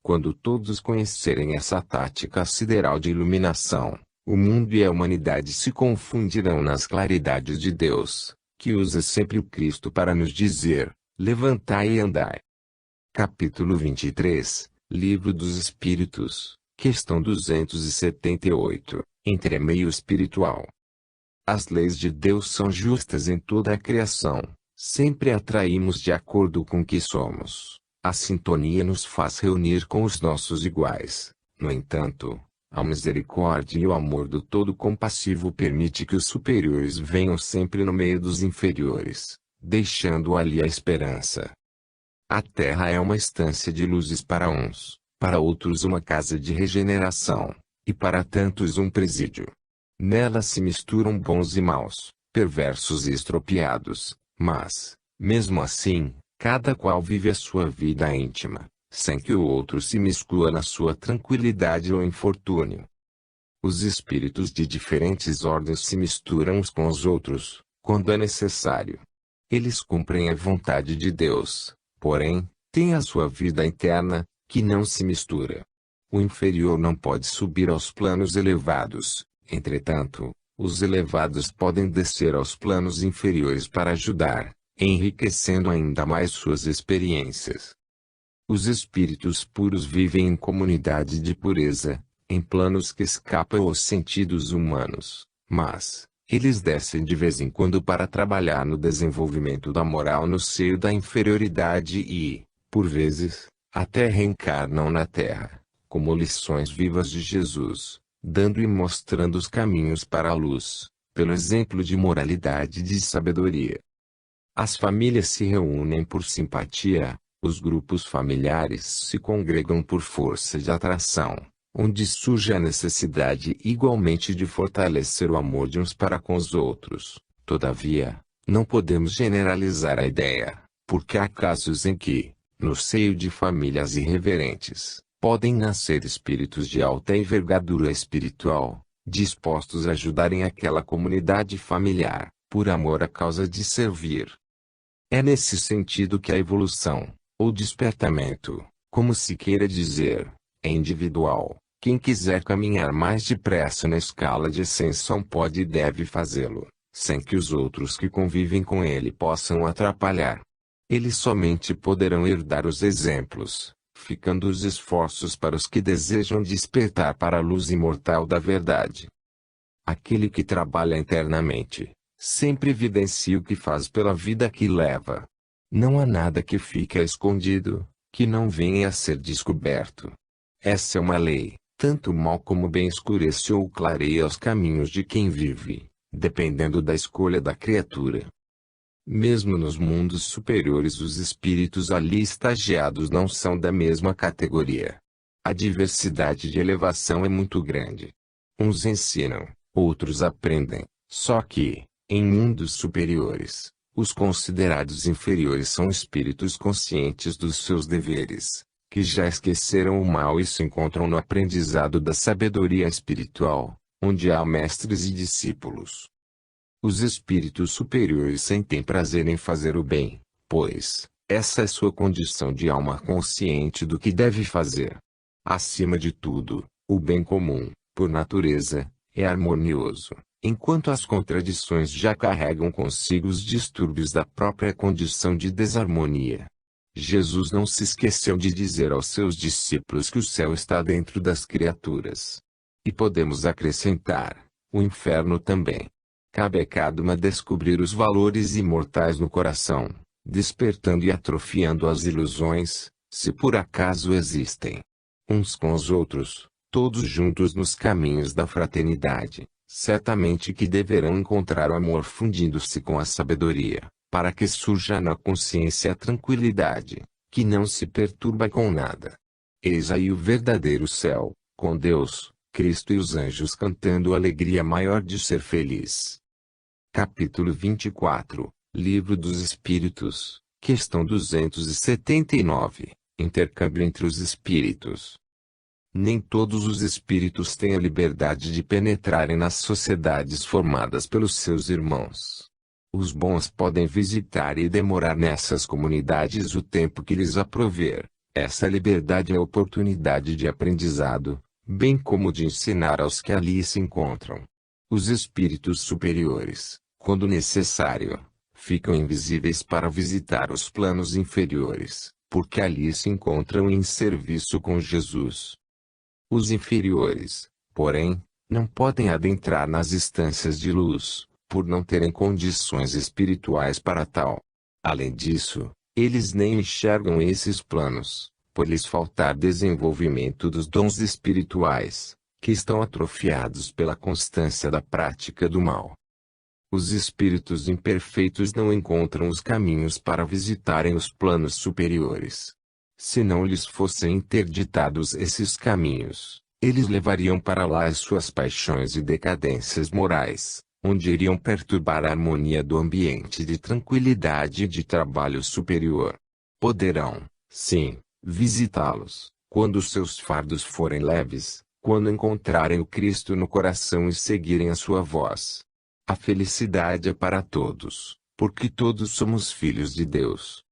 Quando todos conhecerem essa tática sideral de iluminação, o mundo e a humanidade se confundirão nas claridades de Deus, que usa sempre o Cristo para nos dizer: levantai e andai. Capítulo 23, Livro dos Espíritos, questão 278, entremeio espiritual. As leis de Deus são justas em toda a criação, sempre atraímos de acordo com o que somos. A sintonia nos faz reunir com os nossos iguais. No entanto, a misericórdia e o amor do todo compassivo permite que os superiores venham sempre no meio dos inferiores, deixando ali a esperança. A terra é uma estância de luzes para uns, para outros uma casa de regeneração, e para tantos um presídio. Nela se misturam bons e maus, perversos e estropiados, mas, mesmo assim, cada qual vive a sua vida íntima, sem que o outro se miscua na sua tranquilidade ou infortúnio. Os espíritos de diferentes ordens se misturam uns com os outros, quando é necessário. Eles cumprem a vontade de Deus, porém, têm a sua vida interna, que não se mistura. O inferior não pode subir aos planos elevados, entretanto, os elevados podem descer aos planos inferiores para ajudar, enriquecendo ainda mais suas experiências. Os espíritos puros vivem em comunidade de pureza, em planos que escapam aos sentidos humanos, mas eles descem de vez em quando para trabalhar no desenvolvimento da moral no seio da inferioridade e, por vezes, até reencarnam na Terra, como lições vivas de Jesus, dando e mostrando os caminhos para a luz, pelo exemplo de moralidade e de sabedoria. As famílias se reúnem por simpatia, os grupos familiares se congregam por força de atração, onde surge a necessidade igualmente de fortalecer o amor de uns para com os outros. Todavia, não podemos generalizar a ideia, porque há casos em que, no seio de famílias irreverentes, podem nascer espíritos de alta envergadura espiritual, dispostos a ajudarem aquela comunidade familiar, por amor à causa de servir. É nesse sentido que a evolução, ou despertamento, como se queira dizer, é individual. Quem quiser caminhar mais depressa na escala de ascensão pode e deve fazê-lo, sem que os outros que convivem com ele possam atrapalhar. Eles somente poderão herdar os exemplos, ficando os esforços para os que desejam despertar para a luz imortal da verdade. Aquele que trabalha internamente, sempre evidencia o que faz pela vida que leva. Não há nada que fique escondido, que não venha a ser descoberto. Essa é uma lei, tanto o mal como o bem escurece ou clareia os caminhos de quem vive, dependendo da escolha da criatura. Mesmo nos mundos superiores os espíritos ali estagiados não são da mesma categoria. A diversidade de elevação é muito grande. Uns ensinam, outros aprendem, só que, em mundos superiores, os considerados inferiores são espíritos conscientes dos seus deveres, que já esqueceram o mal e se encontram no aprendizado da sabedoria espiritual, onde há mestres e discípulos. Os espíritos superiores sentem prazer em fazer o bem, pois, essa é sua condição de alma consciente do que deve fazer. Acima de tudo, o bem comum, por natureza, é harmonioso, enquanto as contradições já carregam consigo os distúrbios da própria condição de desarmonia. Jesus não se esqueceu de dizer aos seus discípulos que o céu está dentro das criaturas. E podemos acrescentar, o inferno também. Cabe a cada uma descobrir os valores imortais no coração, despertando e atrofiando as ilusões, se por acaso existem. Uns com os outros, todos juntos nos caminhos da fraternidade, certamente que deverão encontrar o amor fundindo-se com a sabedoria, para que surja na consciência a tranquilidade, que não se perturba com nada. Eis aí o verdadeiro céu, com Deus, Cristo e os anjos cantando a alegria maior de ser feliz. Capítulo 24, Livro dos Espíritos, questão 279, Intercâmbio entre os Espíritos. Nem todos os espíritos têm a liberdade de penetrarem nas sociedades formadas pelos seus irmãos. Os bons podem visitar e demorar nessas comunidades o tempo que lhes aprouver. Essa liberdade é oportunidade de aprendizado, bem como de ensinar aos que ali se encontram. Os espíritos superiores, quando necessário, ficam invisíveis para visitar os planos inferiores, porque ali se encontram em serviço com Jesus. Os inferiores, porém, não podem adentrar nas instâncias de luz, por não terem condições espirituais para tal. Além disso, eles nem enxergam esses planos, por lhes faltar desenvolvimento dos dons espirituais, que estão atrofiados pela constância da prática do mal. Os espíritos imperfeitos não encontram os caminhos para visitarem os planos superiores. Se não lhes fossem interditados esses caminhos, eles levariam para lá as suas paixões e decadências morais, onde iriam perturbar a harmonia do ambiente de tranquilidade e de trabalho superior. Poderão, sim, visitá-los, quando seus fardos forem leves, quando encontrarem o Cristo no coração e seguirem a sua voz. A felicidade é para todos, porque todos somos filhos de Deus.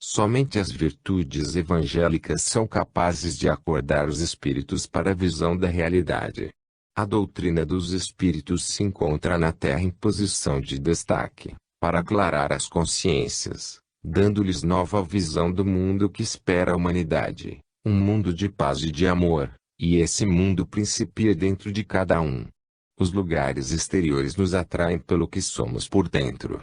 Somente as virtudes evangélicas são capazes de acordar os espíritos para a visão da realidade. A doutrina dos espíritos se encontra na Terra em posição de destaque, para aclarar as consciências, dando-lhes nova visão do mundo que espera a humanidade, um mundo de paz e de amor, e esse mundo principia dentro de cada um. Os lugares exteriores nos atraem pelo que somos por dentro.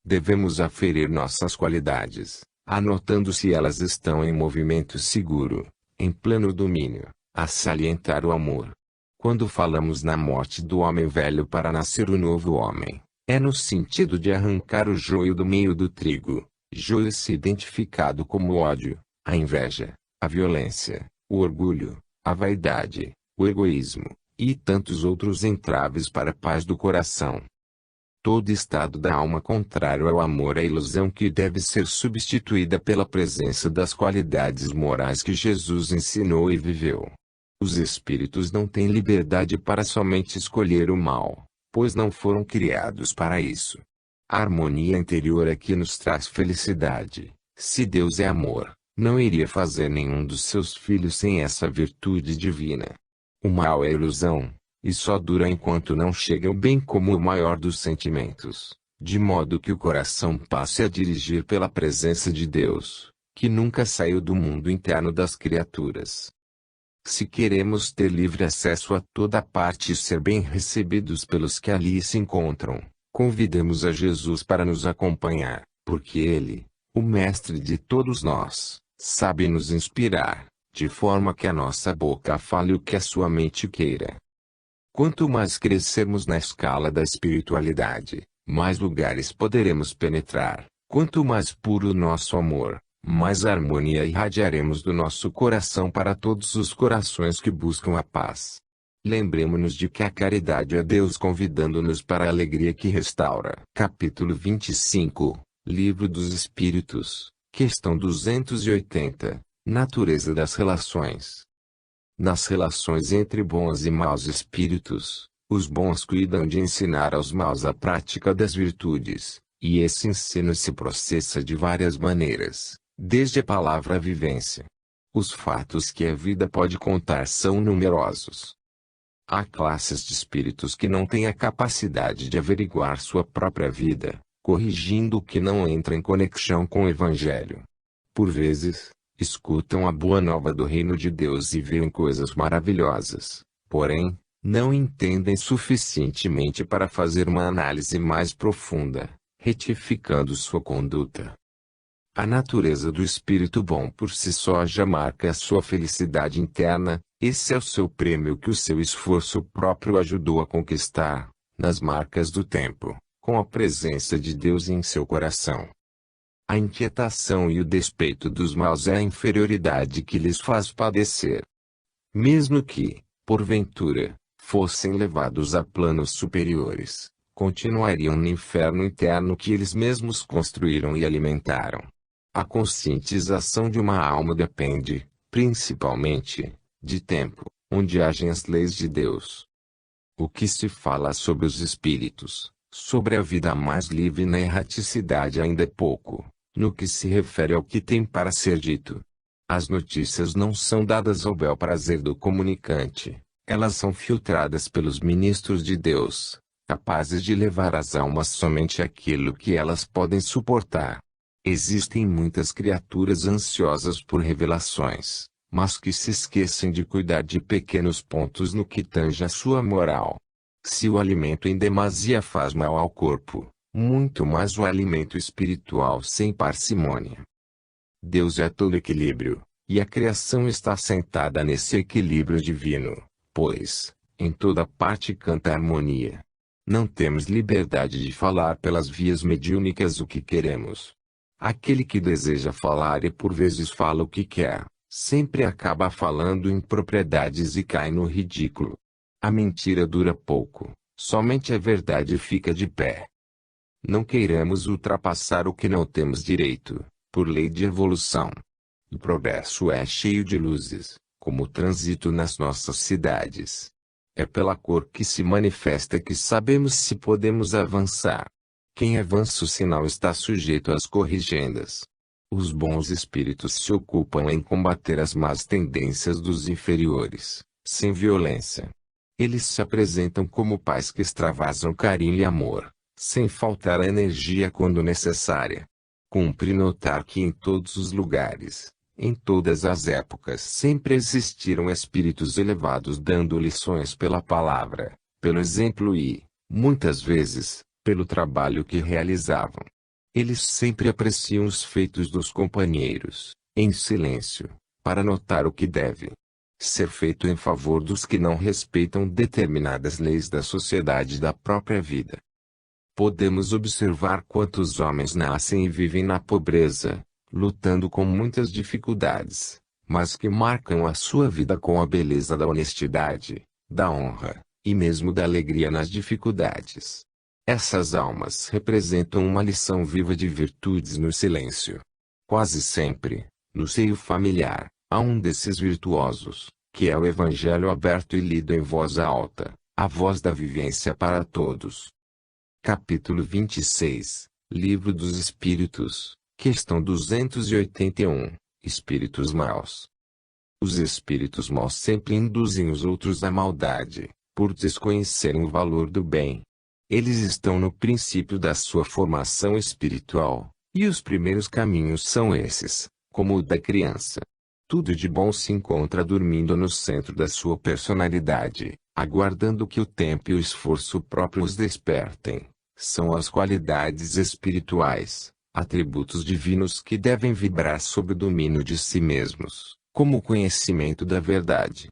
Devemos aferir nossas qualidades, anotando se elas estão em movimento seguro, em pleno domínio, a salientar o amor. Quando falamos na morte do homem velho para nascer o novo homem, é no sentido de arrancar o joio do meio do trigo, joio se identificado como o ódio, a inveja, a violência, o orgulho, a vaidade, o egoísmo, e tantos outros entraves para a paz do coração. Todo estado da alma contrário ao amor é ilusão que deve ser substituída pela presença das qualidades morais que Jesus ensinou e viveu. Os espíritos não têm liberdade para somente escolher o mal, pois não foram criados para isso. A harmonia interior é que nos traz felicidade. Se Deus é amor, não iria fazer nenhum dos seus filhos sem essa virtude divina. O mal é ilusão, e só dura enquanto não chega o bem como o maior dos sentimentos, de modo que o coração passe a dirigir pela presença de Deus, que nunca saiu do mundo interno das criaturas. Se queremos ter livre acesso a toda parte e ser bem recebidos pelos que ali se encontram, convidemos a Jesus para nos acompanhar, porque Ele, o Mestre de todos nós, sabe nos inspirar, de forma que a nossa boca fale o que a sua mente queira. Quanto mais crescermos na escala da espiritualidade, mais lugares poderemos penetrar. Quanto mais puro o nosso amor, mais harmonia irradiaremos do nosso coração para todos os corações que buscam a paz. Lembremos-nos de que a caridade é Deus convidando-nos para a alegria que restaura. Capítulo 25, Livro dos Espíritos, questão 280, Natureza das relações. Nas relações entre bons e maus espíritos, os bons cuidam de ensinar aos maus a prática das virtudes, e esse ensino se processa de várias maneiras, desde a palavra à vivência. Os fatos que a vida pode contar são numerosos. Há classes de espíritos que não têm a capacidade de averiguar sua própria vida, corrigindo o que não entra em conexão com o Evangelho. Por vezes, escutam a boa nova do reino de Deus e veem coisas maravilhosas, porém, não entendem suficientemente para fazer uma análise mais profunda, retificando sua conduta. A natureza do espírito bom por si só já marca a sua felicidade interna, esse é o seu prêmio que o seu esforço próprio ajudou a conquistar, nas marcas do tempo, com a presença de Deus em seu coração. A inquietação e o despeito dos maus é a inferioridade que lhes faz padecer. Mesmo que, porventura, fossem levados a planos superiores, continuariam no inferno interno que eles mesmos construíram e alimentaram. A conscientização de uma alma depende, principalmente, de tempo, onde agem as leis de Deus. O que se fala sobre os espíritos, sobre a vida mais livre na erraticidade ainda é pouco. No que se refere ao que tem para ser dito. As notícias não são dadas ao bel prazer do comunicante, elas são filtradas pelos ministros de Deus, capazes de levar às almas somente aquilo que elas podem suportar. Existem muitas criaturas ansiosas por revelações, mas que se esquecem de cuidar de pequenos pontos no que tange a sua moral. Se o alimento em demasia faz mal ao corpo, muito mais o alimento espiritual sem parcimônia. Deus é todo equilíbrio, e a criação está assentada nesse equilíbrio divino, pois, em toda parte canta a harmonia. Não temos liberdade de falar pelas vias mediúnicas o que queremos. Aquele que deseja falar e por vezes fala o que quer, sempre acaba falando impropriedades e cai no ridículo. A mentira dura pouco, somente a verdade fica de pé. Não queiramos ultrapassar o que não temos direito, por lei de evolução. O progresso é cheio de luzes, como o trânsito nas nossas cidades. É pela cor que se manifesta que sabemos se podemos avançar. Quem avança o sinal está sujeito às corrigendas. Os bons espíritos se ocupam em combater as más tendências dos inferiores, sem violência. Eles se apresentam como pais que extravasam carinho e amor, sem faltar a energia quando necessária. Cumpre notar que em todos os lugares, em todas as épocas sempre existiram espíritos elevados dando lições pela palavra, pelo exemplo e, muitas vezes, pelo trabalho que realizavam. Eles sempre apreciam os feitos dos companheiros, em silêncio, para notar o que deve ser feito em favor dos que não respeitam determinadas leis da sociedade e da própria vida. Podemos observar quantos homens nascem e vivem na pobreza, lutando com muitas dificuldades, mas que marcam a sua vida com a beleza da honestidade, da honra, e mesmo da alegria nas dificuldades. Essas almas representam uma lição viva de virtudes no silêncio. Quase sempre, no seio familiar, há um desses virtuosos, que é o Evangelho aberto e lido em voz alta, a voz da vivência para todos. Capítulo 26, Livro dos Espíritos, questão 281, Espíritos maus. Os espíritos maus sempre induzem os outros à maldade, por desconhecerem o valor do bem. Eles estão no princípio da sua formação espiritual, e os primeiros caminhos são esses, como o da criança. Tudo de bom se encontra dormindo no centro da sua personalidade, aguardando que o tempo e o esforço próprio os despertem. São as qualidades espirituais, atributos divinos que devem vibrar sob o domínio de si mesmos, como o conhecimento da verdade.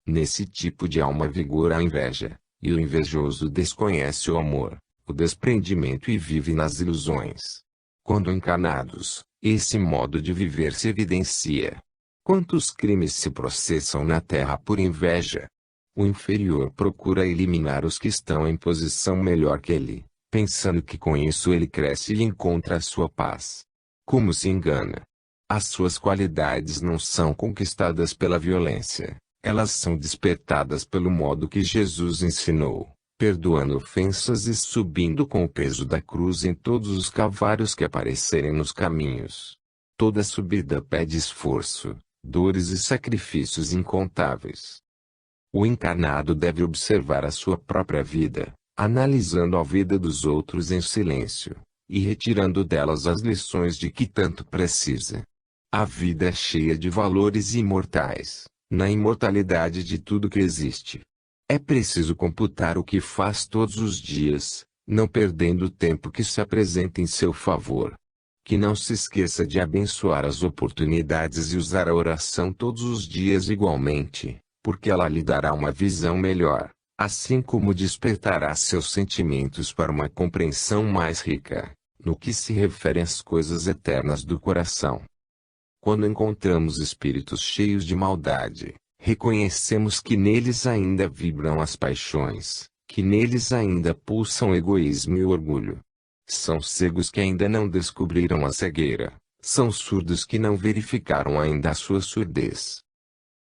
Nesse tipo de alma vigora a inveja, e o invejoso desconhece o amor, o desprendimento e vive nas ilusões. Quando encarnados, esse modo de viver se evidencia. Quantos crimes se processam na terra por inveja? O inferior procura eliminar os que estão em posição melhor que ele, pensando que com isso ele cresce e encontra a sua paz. Como se engana! As suas qualidades não são conquistadas pela violência, elas são despertadas pelo modo que Jesus ensinou, perdoando ofensas e subindo com o peso da cruz em todos os calvários que aparecerem nos caminhos. Toda subida pede esforço, dores e sacrifícios incontáveis. O encarnado deve observar a sua própria vida, analisando a vida dos outros em silêncio, e retirando delas as lições de que tanto precisa. A vida é cheia de valores imortais, na imortalidade de tudo que existe. É preciso computar o que faz todos os dias, não perdendo o tempo que se apresenta em seu favor. Que não se esqueça de abençoar as oportunidades e usar a oração todos os dias igualmente, porque ela lhe dará uma visão melhor, assim como despertará seus sentimentos para uma compreensão mais rica, no que se refere às coisas eternas do coração. Quando encontramos espíritos cheios de maldade, reconhecemos que neles ainda vibram as paixões, que neles ainda pulsam o egoísmo e o orgulho. São cegos que ainda não descobriram a cegueira, são surdos que não verificaram ainda a sua surdez.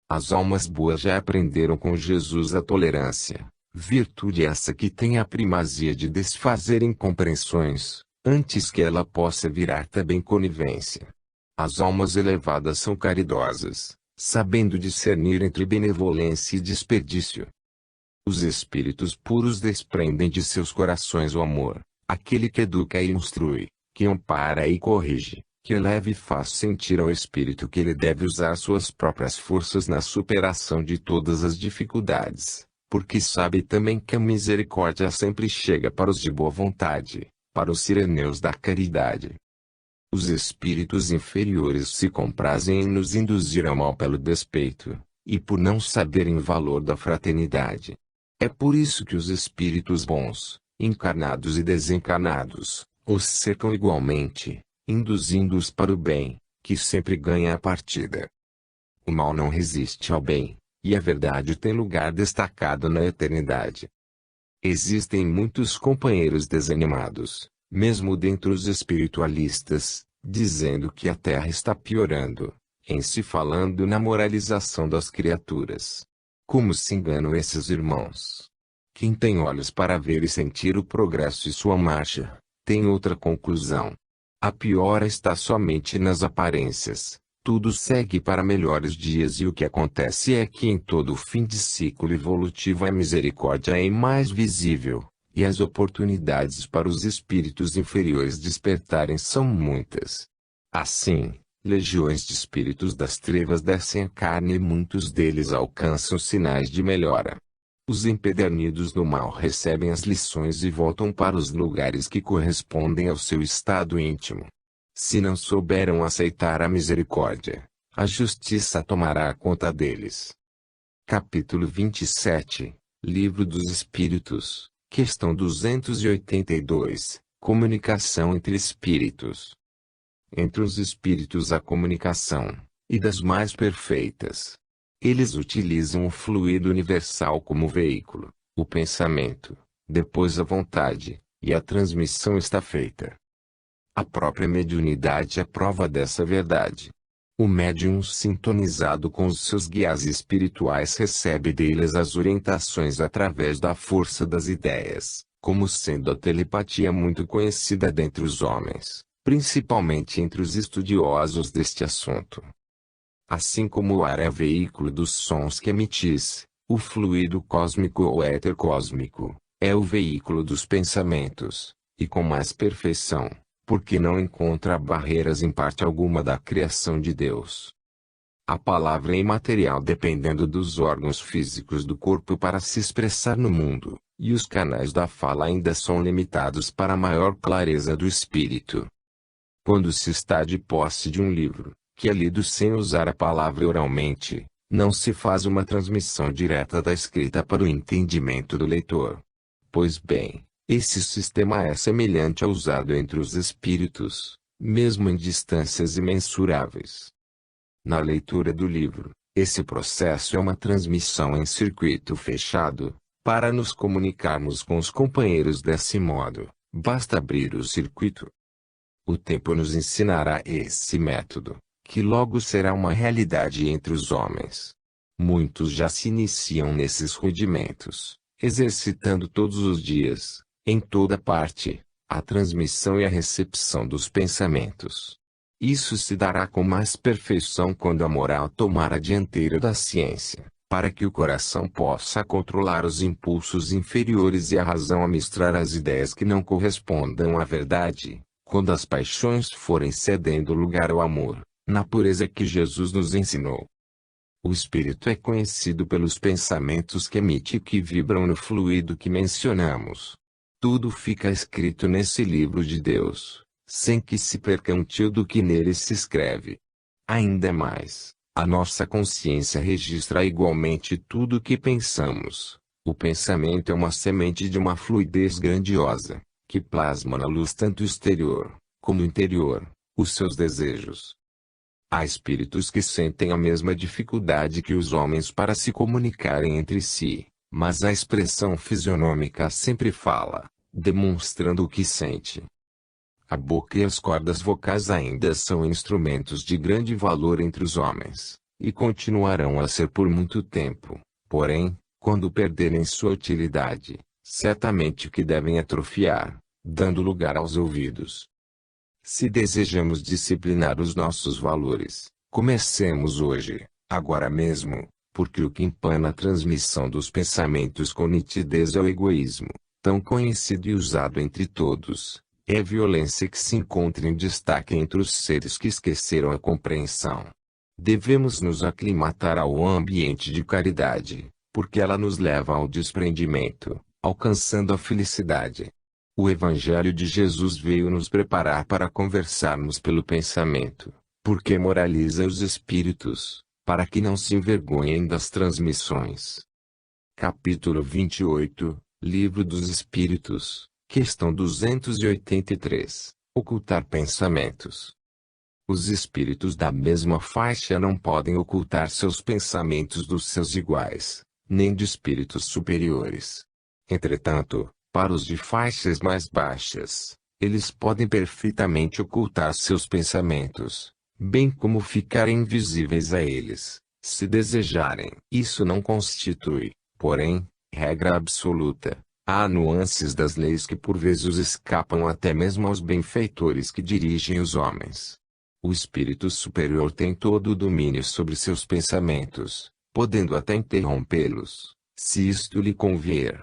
As almas boas já aprenderam com Jesus a tolerância, virtude essa que tem a primazia de desfazer incompreensões, antes que ela possa virar também conivência. As almas elevadas são caridosas, sabendo discernir entre benevolência e desperdício. Os espíritos puros desprendem de seus corações o amor, aquele que educa e instrui, que ampara e corrige, que eleva e faz sentir ao espírito que ele deve usar suas próprias forças na superação de todas as dificuldades, porque sabe também que a misericórdia sempre chega para os de boa vontade, para os sireneus da caridade. Os espíritos inferiores se comprazem em nos induzir ao mal pelo despeito, e por não saberem o valor da fraternidade. É por isso que os espíritos bons, encarnados e desencarnados, os cercam igualmente, induzindo-os para o bem, que sempre ganha a partida. O mal não resiste ao bem, e a verdade tem lugar destacado na eternidade. Existem muitos companheiros desanimados, mesmo dentre os espiritualistas, dizendo que a Terra está piorando, em se falando na moralização das criaturas. Como se enganam esses irmãos? Quem tem olhos para ver e sentir o progresso e sua marcha, tem outra conclusão. A piora está somente nas aparências, tudo segue para melhores dias e o que acontece é que em todo fim de ciclo evolutivo a misericórdia é mais visível, e as oportunidades para os espíritos inferiores despertarem são muitas. Assim, legiões de espíritos das trevas descem a carne e muitos deles alcançam sinais de melhora. Os empedernidos do mal recebem as lições e voltam para os lugares que correspondem ao seu estado íntimo. Se não souberam aceitar a misericórdia, A justiça tomará conta deles. Capítulo 27, Livro dos Espíritos, questão 282, Comunicação entre Espíritos. Entre os espíritos há comunicação, e das mais perfeitas. Eles utilizam o fluido universal como veículo, o pensamento, depois a vontade, e a transmissão está feita. A própria mediunidade é prova dessa verdade. O médium sintonizado com os seus guias espirituais recebe deles as orientações através da força das ideias, como sendo a telepatia muito conhecida dentre os homens, principalmente entre os estudiosos deste assunto. Assim como o ar é veículo dos sons que emitis, o fluido cósmico ou éter cósmico é o veículo dos pensamentos, e com mais perfeição, porque não encontra barreiras em parte alguma da criação de Deus. A palavra é imaterial dependendo dos órgãos físicos do corpo para se expressar no mundo, e os canais da fala ainda são limitados para a maior clareza do espírito. Quando se está de posse de um livro, que é lido sem usar a palavra oralmente, não se faz uma transmissão direta da escrita para o entendimento do leitor. Pois bem, esse sistema é semelhante ao usado entre os espíritos, mesmo em distâncias imensuráveis. Na leitura do livro, esse processo é uma transmissão em circuito fechado. Para nos comunicarmos com os companheiros desse modo, basta abrir o circuito. O tempo nos ensinará esse método, que logo será uma realidade entre os homens. Muitos já se iniciam nesses rudimentos, exercitando todos os dias, em toda parte, a transmissão e a recepção dos pensamentos. Isso se dará com mais perfeição quando a moral tomar a dianteira da ciência, para que o coração possa controlar os impulsos inferiores e a razão administrar as ideias que não correspondam à verdade, quando as paixões forem cedendo lugar ao amor, na pureza que Jesus nos ensinou. O espírito é conhecido pelos pensamentos que emite e que vibram no fluido que mencionamos. Tudo fica escrito nesse livro de Deus, sem que se perca um tio do que nele se escreve. Ainda mais, a nossa consciência registra igualmente tudo o que pensamos. O pensamento é uma semente de uma fluidez grandiosa, que plasma na luz tanto exterior, como interior, os seus desejos. Há espíritos que sentem a mesma dificuldade que os homens para se comunicarem entre si, mas a expressão fisionômica sempre fala, demonstrando o que sente. A boca e as cordas vocais ainda são instrumentos de grande valor entre os homens, e continuarão a ser por muito tempo. Porém, quando perderem sua utilidade, certamente que devem atrofiar, dando lugar aos ouvidos. Se desejamos disciplinar os nossos valores, comecemos hoje, agora mesmo, porque o que empana a transmissão dos pensamentos com nitidez é o egoísmo, tão conhecido e usado entre todos. É a violência que se encontra em destaque entre os seres que esqueceram a compreensão. Devemos nos aclimatar ao ambiente de caridade, porque ela nos leva ao desprendimento, alcançando a felicidade. O Evangelho de Jesus veio nos preparar para conversarmos pelo pensamento, porque moraliza os espíritos, para que não se envergonhem das transmissões. Capítulo 28, Livro dos Espíritos, questão 283, Ocultar pensamentos. Os espíritos da mesma faixa não podem ocultar seus pensamentos dos seus iguais, nem de espíritos superiores. Entretanto, para os de faixas mais baixas, eles podem perfeitamente ocultar seus pensamentos, bem como ficarem invisíveis a eles, se desejarem. Isso não constitui, porém, regra absoluta. Há nuances das leis que por vezes escapam até mesmo aos benfeitores que dirigem os homens. O espírito superior tem todo o domínio sobre seus pensamentos, podendo até interrompê-los, se isto lhe convier.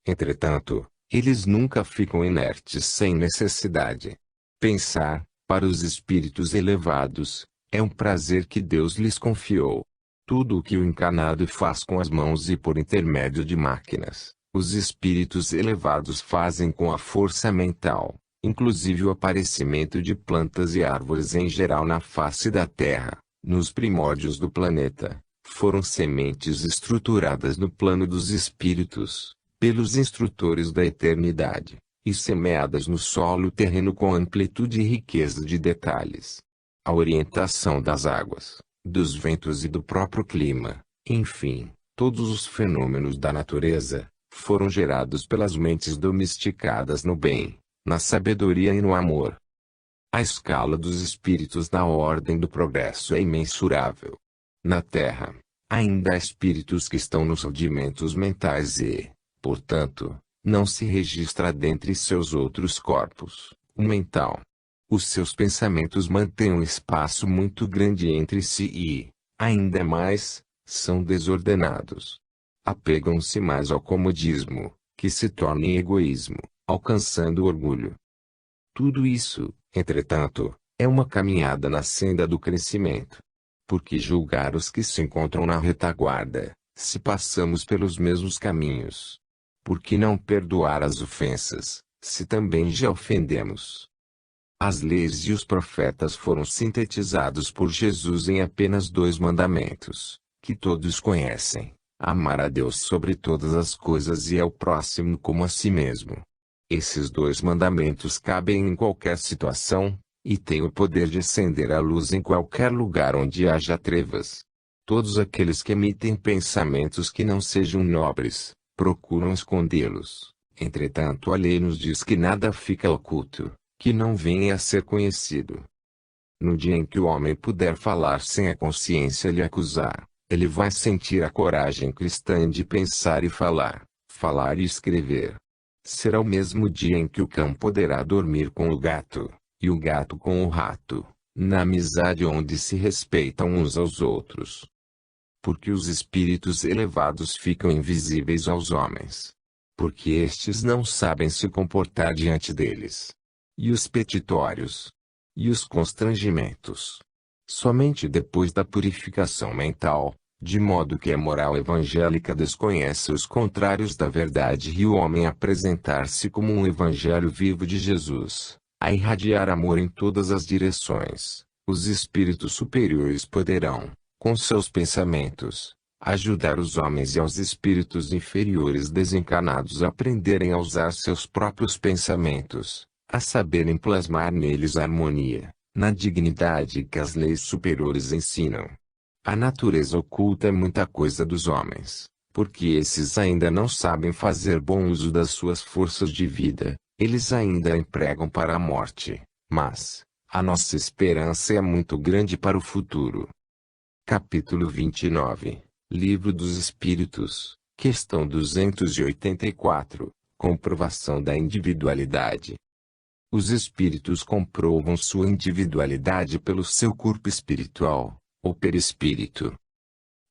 Entretanto, eles nunca ficam inertes sem necessidade. Pensar, para os espíritos elevados, é um prazer que Deus lhes confiou. Tudo o que o encarnado faz com as mãos e por intermédio de máquinas, os espíritos elevados fazem com a força mental, inclusive o aparecimento de plantas e árvores em geral na face da terra, nos primórdios do planeta, foram sementes estruturadas no plano dos espíritos, pelos instrutores da eternidade, e semeadas no solo terreno com amplitude e riqueza de detalhes. A orientação das águas, dos ventos e do próprio clima, enfim, todos os fenômenos da natureza, foram gerados pelas mentes domesticadas no bem, na sabedoria e no amor. A escala dos espíritos na ordem do progresso é imensurável. Na Terra, ainda há espíritos que estão nos rudimentos mentais e, portanto, não se registra dentre seus outros corpos, o mental. Os seus pensamentos mantêm um espaço muito grande entre si e, ainda mais, são desordenados. Apegam-se mais ao comodismo, que se torna em egoísmo, alcançando o orgulho. Tudo isso, entretanto, é uma caminhada na senda do crescimento. Por que julgar os que se encontram na retaguarda, se passamos pelos mesmos caminhos? Por que não perdoar as ofensas, se também já ofendemos? As leis e os profetas foram sintetizados por Jesus em apenas 2 mandamentos, que todos conhecem: amar a Deus sobre todas as coisas e ao próximo como a si mesmo. Esses 2 mandamentos cabem em qualquer situação, e têm o poder de acender a luz em qualquer lugar onde haja trevas. Todos aqueles que emitem pensamentos que não sejam nobres, procuram escondê-los. Entretanto, a lei nos diz que nada fica oculto, que não venha a ser conhecido. No dia em que o homem puder falar sem a consciência lhe acusar, ele vai sentir a coragem cristã de pensar e falar e escrever. Será o mesmo dia em que o cão poderá dormir com o gato, e o gato com o rato, na amizade onde se respeitam uns aos outros. Porque os espíritos elevados ficam invisíveis aos homens. Porque estes não sabem se comportar diante deles. E os petitórios? E os constrangimentos? Somente depois da purificação mental, de modo que a moral evangélica desconhece os contrários da verdade e o homem apresentar-se como um evangelho vivo de Jesus, a irradiar amor em todas as direções, os espíritos superiores poderão, com seus pensamentos, ajudar os homens e aos espíritos inferiores desencarnados a aprenderem a usar seus próprios pensamentos, a saberem plasmar neles a harmonia, na dignidade que as leis superiores ensinam. A natureza oculta muita coisa dos homens, porque esses ainda não sabem fazer bom uso das suas forças de vida, eles ainda a empregam para a morte, mas a nossa esperança é muito grande para o futuro. Capítulo 29, Livro dos Espíritos, questão 284, Comprovação da individualidade. Os espíritos comprovam sua individualidade pelo seu corpo espiritual, ou perispírito.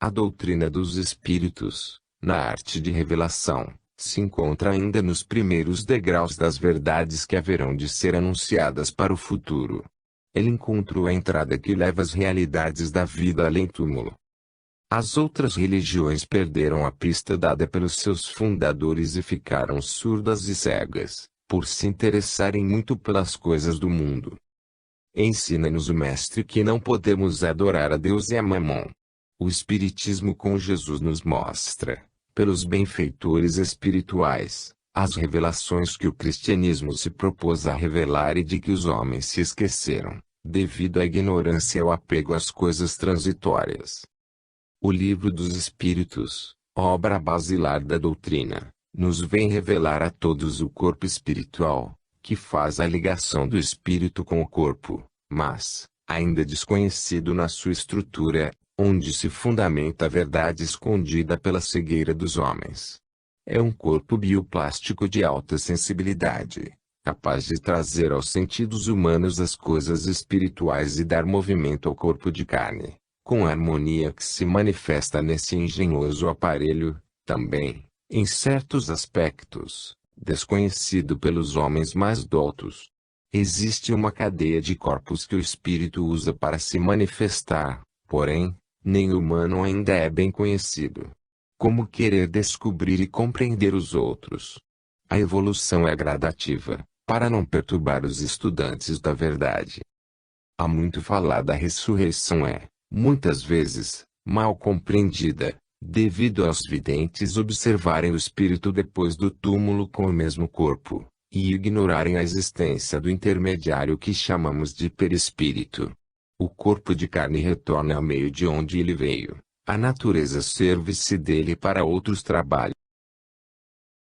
A doutrina dos espíritos, na arte de revelação, se encontra ainda nos primeiros degraus das verdades que haverão de ser anunciadas para o futuro. Ele encontrou a entrada que leva as realidades da vida além túmulo. As outras religiões perderam a pista dada pelos seus fundadores e ficaram surdas e cegas, por se interessarem muito pelas coisas do mundo. Ensina-nos o Mestre que não podemos adorar a Deus e a Mamon. O Espiritismo com Jesus nos mostra, pelos benfeitores espirituais, as revelações que o cristianismo se propôs a revelar e de que os homens se esqueceram, devido à ignorância e ao apego às coisas transitórias. O Livro dos Espíritos, obra basilar da doutrina, nos vem revelar a todos o corpo espiritual, que faz a ligação do espírito com o corpo, mas, ainda desconhecido na sua estrutura, onde se fundamenta a verdade escondida pela cegueira dos homens. É um corpo bioplástico de alta sensibilidade, capaz de trazer aos sentidos humanos as coisas espirituais e dar movimento ao corpo de carne, com a harmonia que se manifesta nesse engenhoso aparelho, também, em certos aspectos, desconhecido pelos homens mais doutos. Existe uma cadeia de corpos que o espírito usa para se manifestar, porém, nem o humano ainda é bem conhecido. Como querer descobrir e compreender os outros? A evolução é gradativa, para não perturbar os estudantes da verdade. Há muito falar da ressurreição muitas vezes, mal compreendida, devido aos videntes observarem o espírito depois do túmulo com o mesmo corpo, e ignorarem a existência do intermediário que chamamos de perispírito. O corpo de carne retorna ao meio de onde ele veio, a natureza serve-se dele para outros trabalhos.